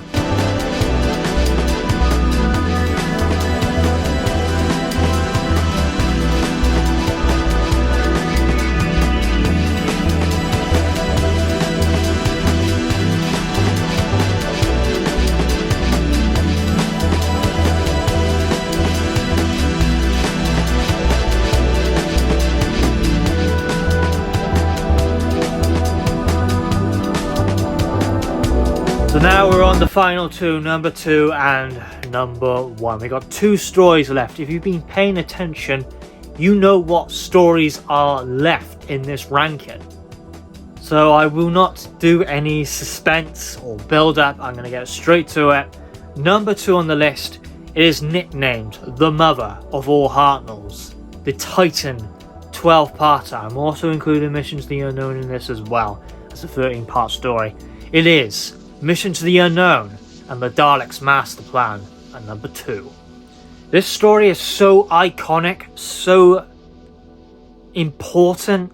So now we're on the final two, number 2 and number 1. We got 2 stories left. If you've been paying attention, you know what stories are left in this ranking. So I will not do any suspense or build up. I'm going to get straight to it. Number 2 on the list, it is nicknamed the Mother of All Hartnells, the Titan 12-parter. I'm also including Mission to the Unknown in this as well as a 13-part story. It is Mission to the Unknown and the Daleks Master Plan at number 2. This story is so iconic, so important,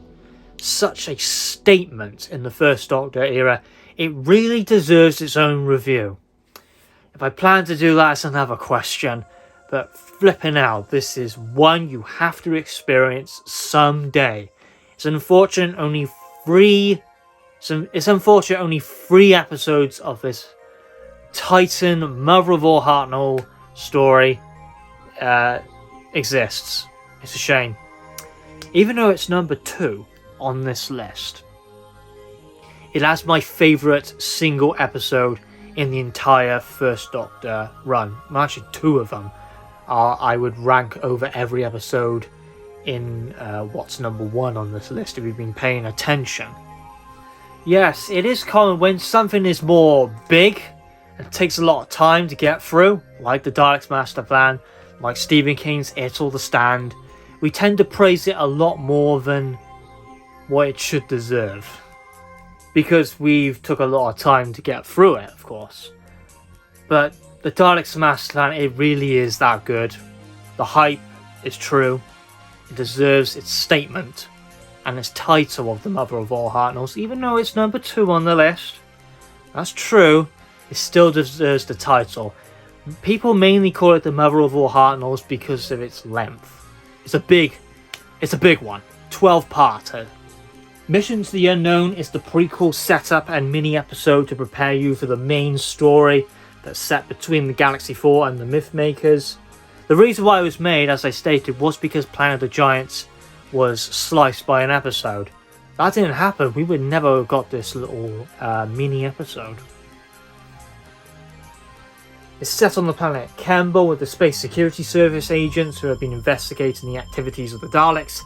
such a statement in the First Doctor era. It really deserves its own review. If I plan to do that, it's another question, but flipping out, this is one you have to experience someday. It's unfortunate only 3 episodes of this Titan Mother of All Hartnell story exists. It's a shame. Even though it's number 2 on this list, it has my favourite single episode in the entire First Doctor run. Well, actually 2 of them I would rank over every episode in what's number 1 on this list if you've been paying attention. Yes, it is common when something is more big and takes a lot of time to get through, like the Daleks Master Plan, like Stephen King's It or The Stand, we tend to praise it a lot more than what it should deserve. Because we've took a lot of time to get through it, of course. But the Daleks Master Plan, it really is that good. The hype is true. It deserves its statement and its title of the Mother of All Hartnells, even though it's number 2 on the list. That's true, it still deserves the title. People mainly call it the Mother of All Hartnells because of its length. It's a big one. 12-parter. Mission to the Unknown is the prequel setup and mini episode to prepare you for the main story that's set between the Galaxy 4 and the Mythmakers. The reason why it was made, as I stated, was because Planet of the Giants was sliced by an episode. That didn't happen. We would never have got this little mini episode. It's set on the planet Campbell with the Space Security Service agents who have been investigating the activities of the Daleks.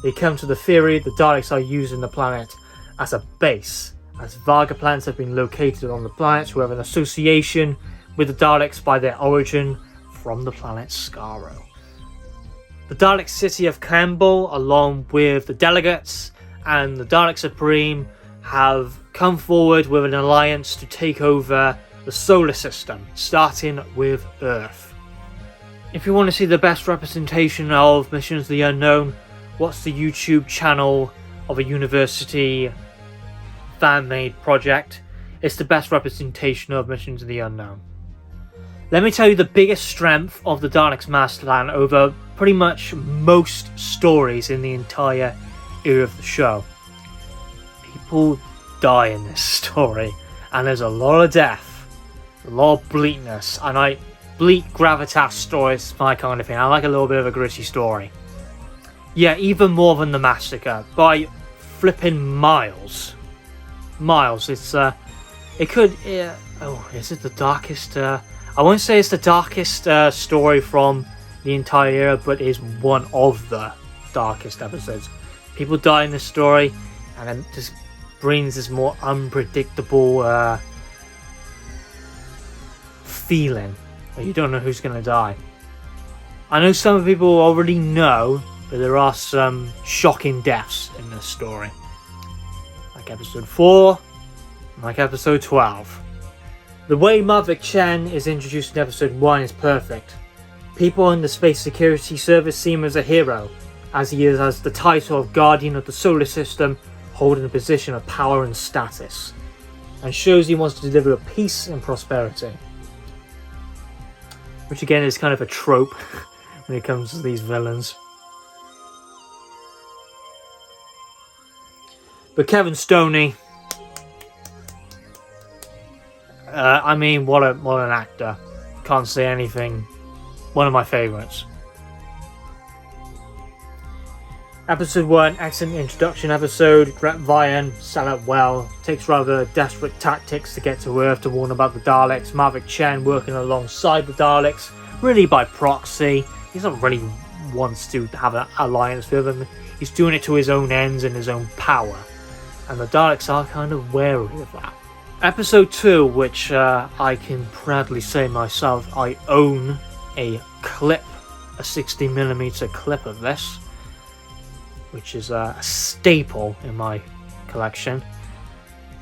They come to the theory the Daleks are using the planet as a base, as Varga plants have been located on the planet who have an association with the Daleks by their origin from the planet Skaro. The Dalek city of Campbell, along with the delegates and the Dalek Supreme, have come forward with an alliance to take over the solar system, starting with Earth. If you want to see the best representation of Missions to the Unknown, watch the YouTube channel of a university fan-made project. It's the best representation of Missions to the Unknown. Let me tell you the biggest strength of the Daleks' master plan over pretty much most stories in the entire era of the show. People die in this story, and there's a lot of death, a lot of bleakness, and bleak gravitas stories is my kind of thing. I like a little bit of a gritty story. Yeah, even more than the Massacre, by flipping miles. It's is it the darkest? I won't say it's the darkest story from the entire era, but it is one of the darkest episodes. People die in this story, and it just brings this more unpredictable feeling where you don't know who's going to die. I know some people already know, but there are some shocking deaths in this story. Like episode 4, like episode 12. The way Mavic Chen is introduced in episode 1 is perfect. People in the Space Security Service see him as a hero, as he has the title of Guardian of the Solar System, holding a position of power and status, and shows he wants to deliver peace and prosperity. Which again is kind of a trope when it comes to these villains. But Kevin Stoney, what an actor. Can't say anything. One of my favourites. Episode 1, excellent introduction episode. Gret Vian set up well. Takes rather desperate tactics to get to Earth to warn about the Daleks. Mavic Chen working alongside the Daleks, really by proxy. He doesn't really want to have an alliance with them. He's doing it to his own ends and his own power. And the Daleks are kind of wary of that. Episode 2, which I can proudly say myself, I own a clip, a 60mm clip of this, which is a staple in my collection.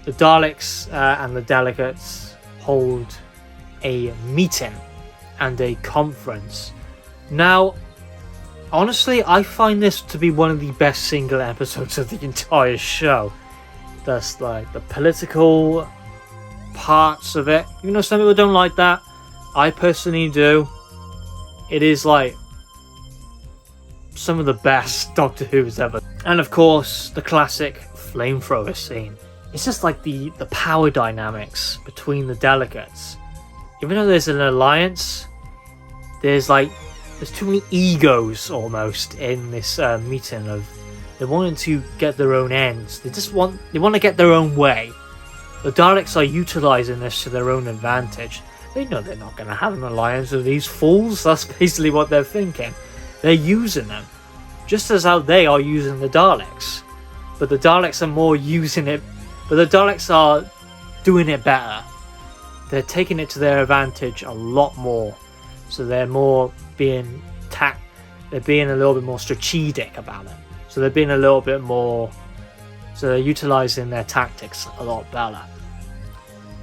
The Daleks and the delegates hold a meeting and a conference. Now, honestly, I find this to be one of the best single episodes of the entire show. That's like the political parts of it. Even though some people don't like that, I personally do. It is like some of the best Doctor Who's ever. And of course, the classic flamethrower scene. It's just like the power dynamics between the delegates. Even though there's an alliance, there's too many egos almost in this meeting of they're wanting to get their own ends. They want to get their own way. The Daleks are utilising this to their own advantage. They know they're not going to have an alliance with these fools. That's basically what they're thinking. They're using them, just as how they are using the Daleks. But the Daleks are more using it. But the Daleks are doing it better. They're taking it to their advantage a lot more. So they're more being They're being a little bit more strategic about it. So they're being a little bit more. So they're utilising their tactics a lot better.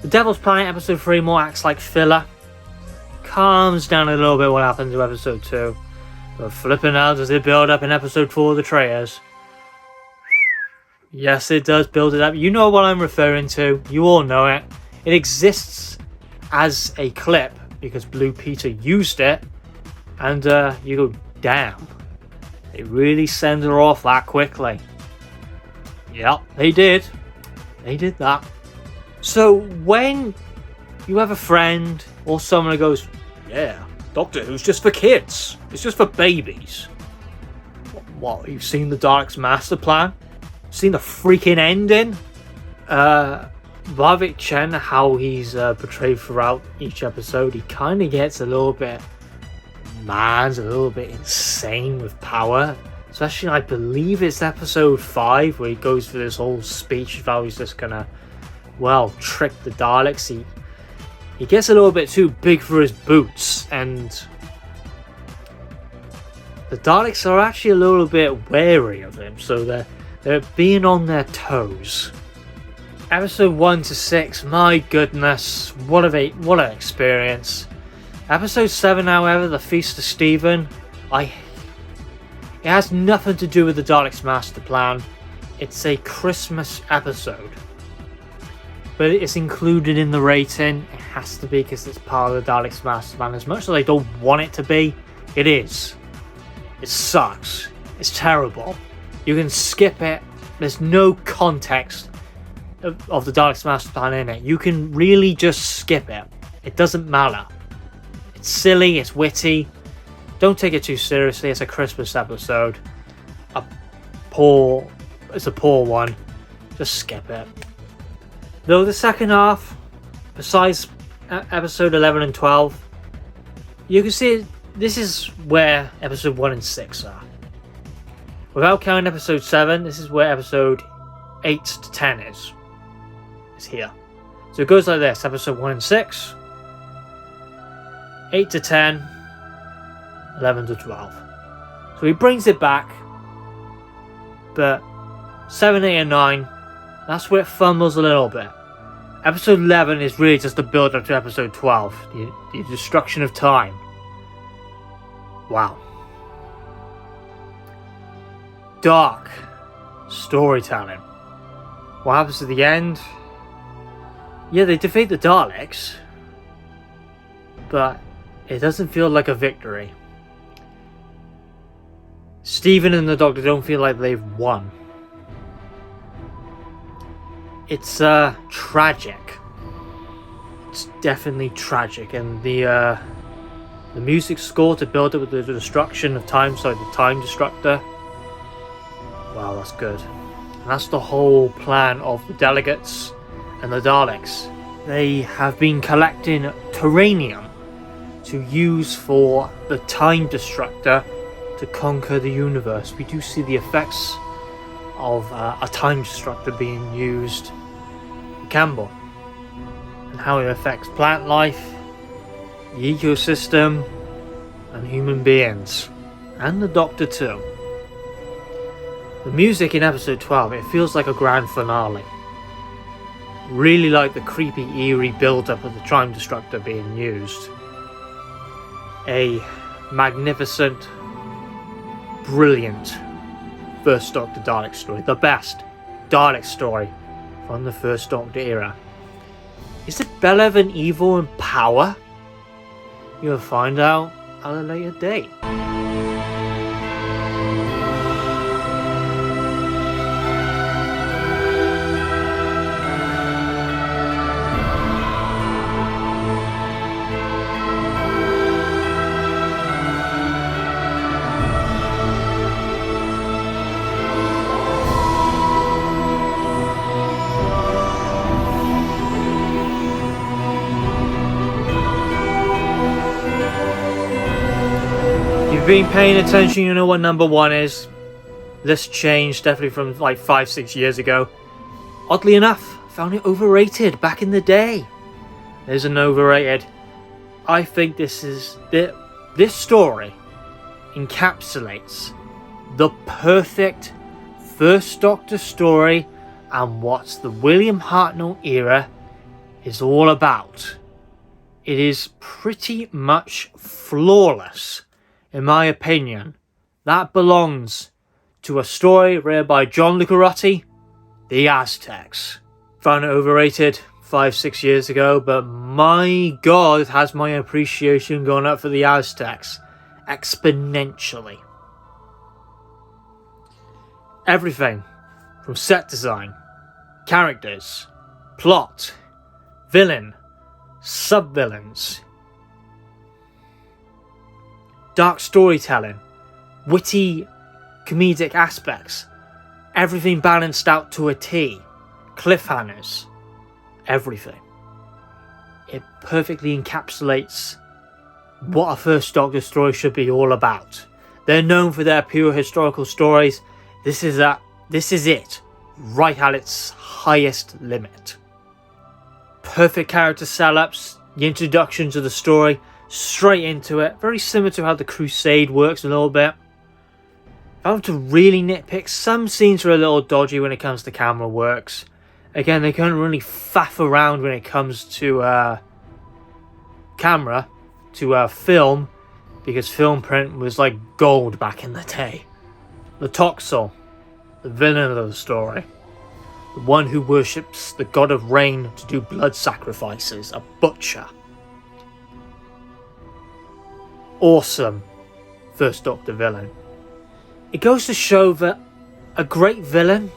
The Devil's Planet episode 3 more acts like filler. Calms down a little bit what happens in episode 2. But flipping out does it build up in episode 4 of the Traitors. Yes, it does build it up. You know what I'm referring to. You all know it. It exists as a clip because Blue Peter used it. And you go, damn. They really send her off that quickly. Yep, they did. They did that. So when you have a friend or someone who goes, yeah, Doctor Who's just for kids. It's just for babies. What, you've seen the Daleks' master plan? Seen the freaking ending? Vivek Chen, how he's portrayed throughout each episode, he kind of gets a little bit mad, a little bit insane with power. Especially, I believe it's episode 5 where he goes for this whole speech of how he's just gonna, well, trick the Daleks. He gets a little bit too big for his boots, and the Daleks are actually a little bit wary of him, so they're being on their toes. Episode 1 to 6, my goodness, what an experience. Episode 7, however, The Feast of Stephen, it has nothing to do with the Daleks' master plan. It's a Christmas episode, but it's included in the rating. It has to be because it's part of the Daleks' master plan. As much as I don't want it to be, it is. It sucks. It's terrible. You can skip it. There's no context of the Daleks' master plan in it. You can really just skip it. It doesn't matter. It's silly, it's witty. Don't take it too seriously. It's a Christmas episode. It's a poor one. Just skip it. Though the second half, besides episode 11 and 12, you can see this is where episode 1 and 6 are. Without counting episode 7, this is where episode 8 to 10 is. It's here. So it goes like this: episode 1 and 6, 8 to 10, 11 to 12. So he brings it back, but 7, 8 and 9, that's where it fumbles a little bit. Episode 11 is really just the build up to episode 12, the destruction of time. Wow. Dark storytelling. What happens at the end? Yeah, they defeat the Daleks, but it doesn't feel like a victory. Stephen and the Doctor don't feel like they've won. It's tragic. It's definitely tragic, and the music score to build up with the destruction of time, so the Time Destructor. Wow, that's good. And that's the whole plan of the delegates and the Daleks. They have been collecting Terranium to use for the Time Destructor to conquer the universe. We do see the effects of a Time Destructor being used in Campbell, and how it affects plant life, the ecosystem, and human beings, and the Doctor too. The music in episode 12, it feels like a grand finale. Really like the creepy, eerie build-up of the Time Destructor being used. A magnificent, brilliant First Doctor Dalek story. The best Dalek story from the First Doctor era. Is it better than Evil and Power? You'll find out at a later date. Been paying attention, you know what number 1 is. This changed definitely from like 5-6 years ago. Oddly enough, found it overrated back in the day. There's an overrated. I think this story encapsulates the perfect First Doctor story and what the William Hartnell era is all about. It is pretty much flawless. In my opinion, that belongs to a story written by John Lucarotti, The Aztecs. Found it overrated 5-6 years ago, but my god, has my appreciation gone up for The Aztecs exponentially. Everything from set design, characters, plot, villain, sub-villains, dark storytelling, witty comedic aspects, everything balanced out to a T, cliffhangers, everything. It perfectly encapsulates what a First Doctor story should be all about. They're known for their pure historical stories. This is it, right at its highest limit. Perfect character setups, the introduction to the story, straight into it, very similar to how the Crusade works a little bit. If I were to really nitpick, some scenes are a little dodgy when it comes to camera works. Again, they can't really faff around when it comes to camera, to film, because film print was like gold back in the day. The Toxel, the villain of the story, the one who worships the god of rain to do blood sacrifices, a butcher. Awesome First Doctor villain. It goes to show that a great villain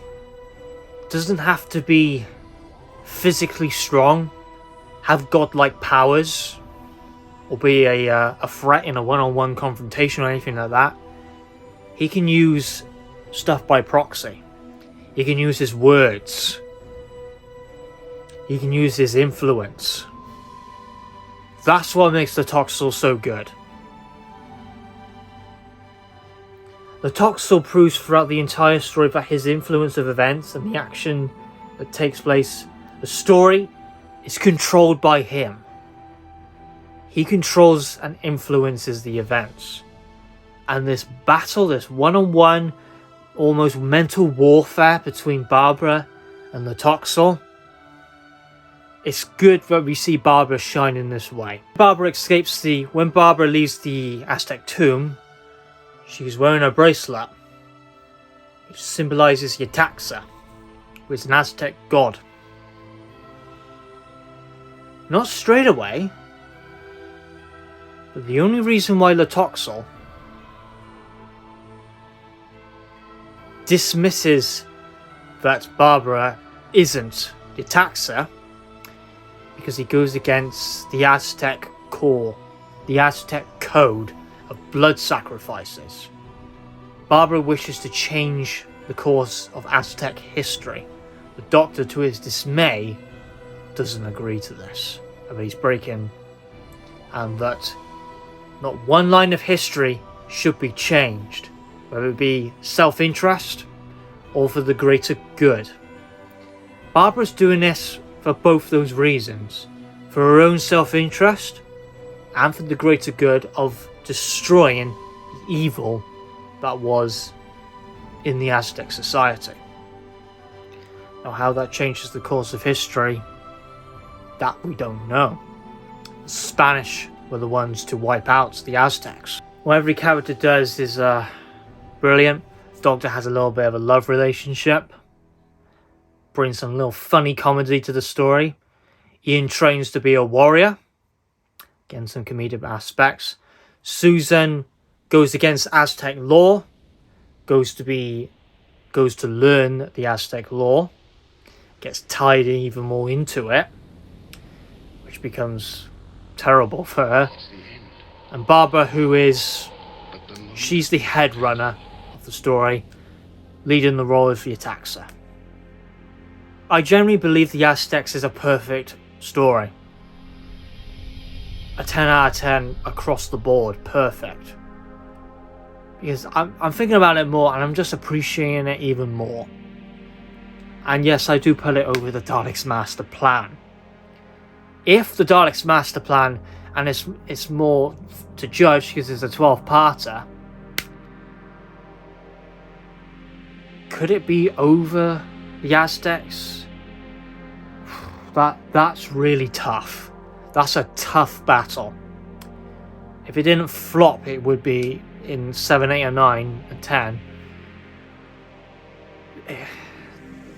doesn't have to be physically strong, have godlike powers, or be a threat in a one-on-one confrontation or anything like that. He can use stuff by proxy. He can use his words. He can use his influence. That's what makes the Toxel so good. The Toxel proves throughout the entire story that his influence of events and the action that takes place, the story is controlled by him. He controls and influences the events. And this battle, this one-on-one, almost mental warfare between Barbara and the Toxel, it's good that we see Barbara shine in this way. When Barbara leaves the Aztec tomb, she's wearing a bracelet, which symbolizes Yetaxa, who is an Aztec god. Not straight away, but the only reason why the Toxel dismisses that Barbara isn't Yetaxa, because he goes against the Aztec core, the Aztec code of blood sacrifices. Barbara wishes to change the course of Aztec history. The Doctor, to his dismay, doesn't agree to this, and he's breaking, and that not one line of history should be changed, whether it be self-interest or for the greater good. Barbara's doing this for both those reasons, for her own self-interest and for the greater good of destroying the evil that was in the Aztec society. Now, how that changes the course of history, that we don't know. The Spanish were the ones to wipe out the Aztecs. What every character does is brilliant. Doctor has a little bit of a love relationship, brings some little funny comedy to the story. Ian trains to be a warrior, again some comedic aspects. Susan goes against Aztec law, goes to learn the Aztec law, gets tied even more into it, which becomes terrible for her. And Barbara, she's the head runner of the story, leading the role of Yetaxa. I generally believe the Aztecs is a perfect story. A 10 out of 10 across the board, perfect. Because I'm thinking about it more and I'm just appreciating it even more. And yes, I do put it over the Daleks' master plan. If the Daleks' master plan, and it's more to judge because it's a 12-parter, could it be over the Aztecs? That's really tough. That's a tough battle. If it didn't flop, it would be in 7, 8, or 9, and 10.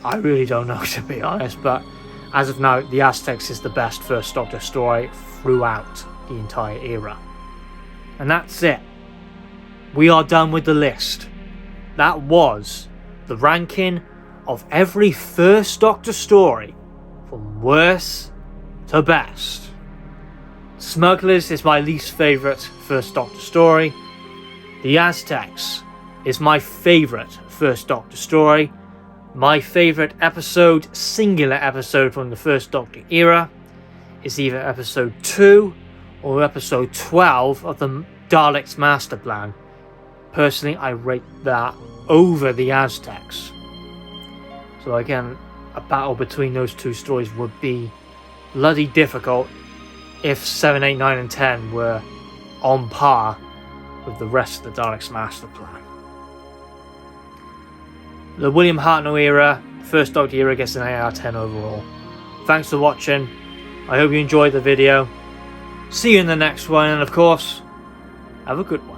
I really don't know, to be honest, but as of now, the Aztecs is the best First Doctor story throughout the entire era. And that's it. We are done with the list. That was the ranking of every First Doctor story from worst to best. Smugglers is my least favourite First Doctor story. The Aztecs is my favourite First Doctor story. My favourite episode, singular episode from the First Doctor era, is either episode 2 or episode 12 of the Daleks Master Plan. Personally, I rate that over the Aztecs. So again, a battle between those two stories would be bloody difficult if 7, 8, 9 and 10 were on par with the rest of the Daleks Master Plan. The William Hartnell era, First Doctor era, gets an 8 out of 10 overall. Thanks for watching. I hope you enjoyed the video. See you in the next one, and of course, have a good one.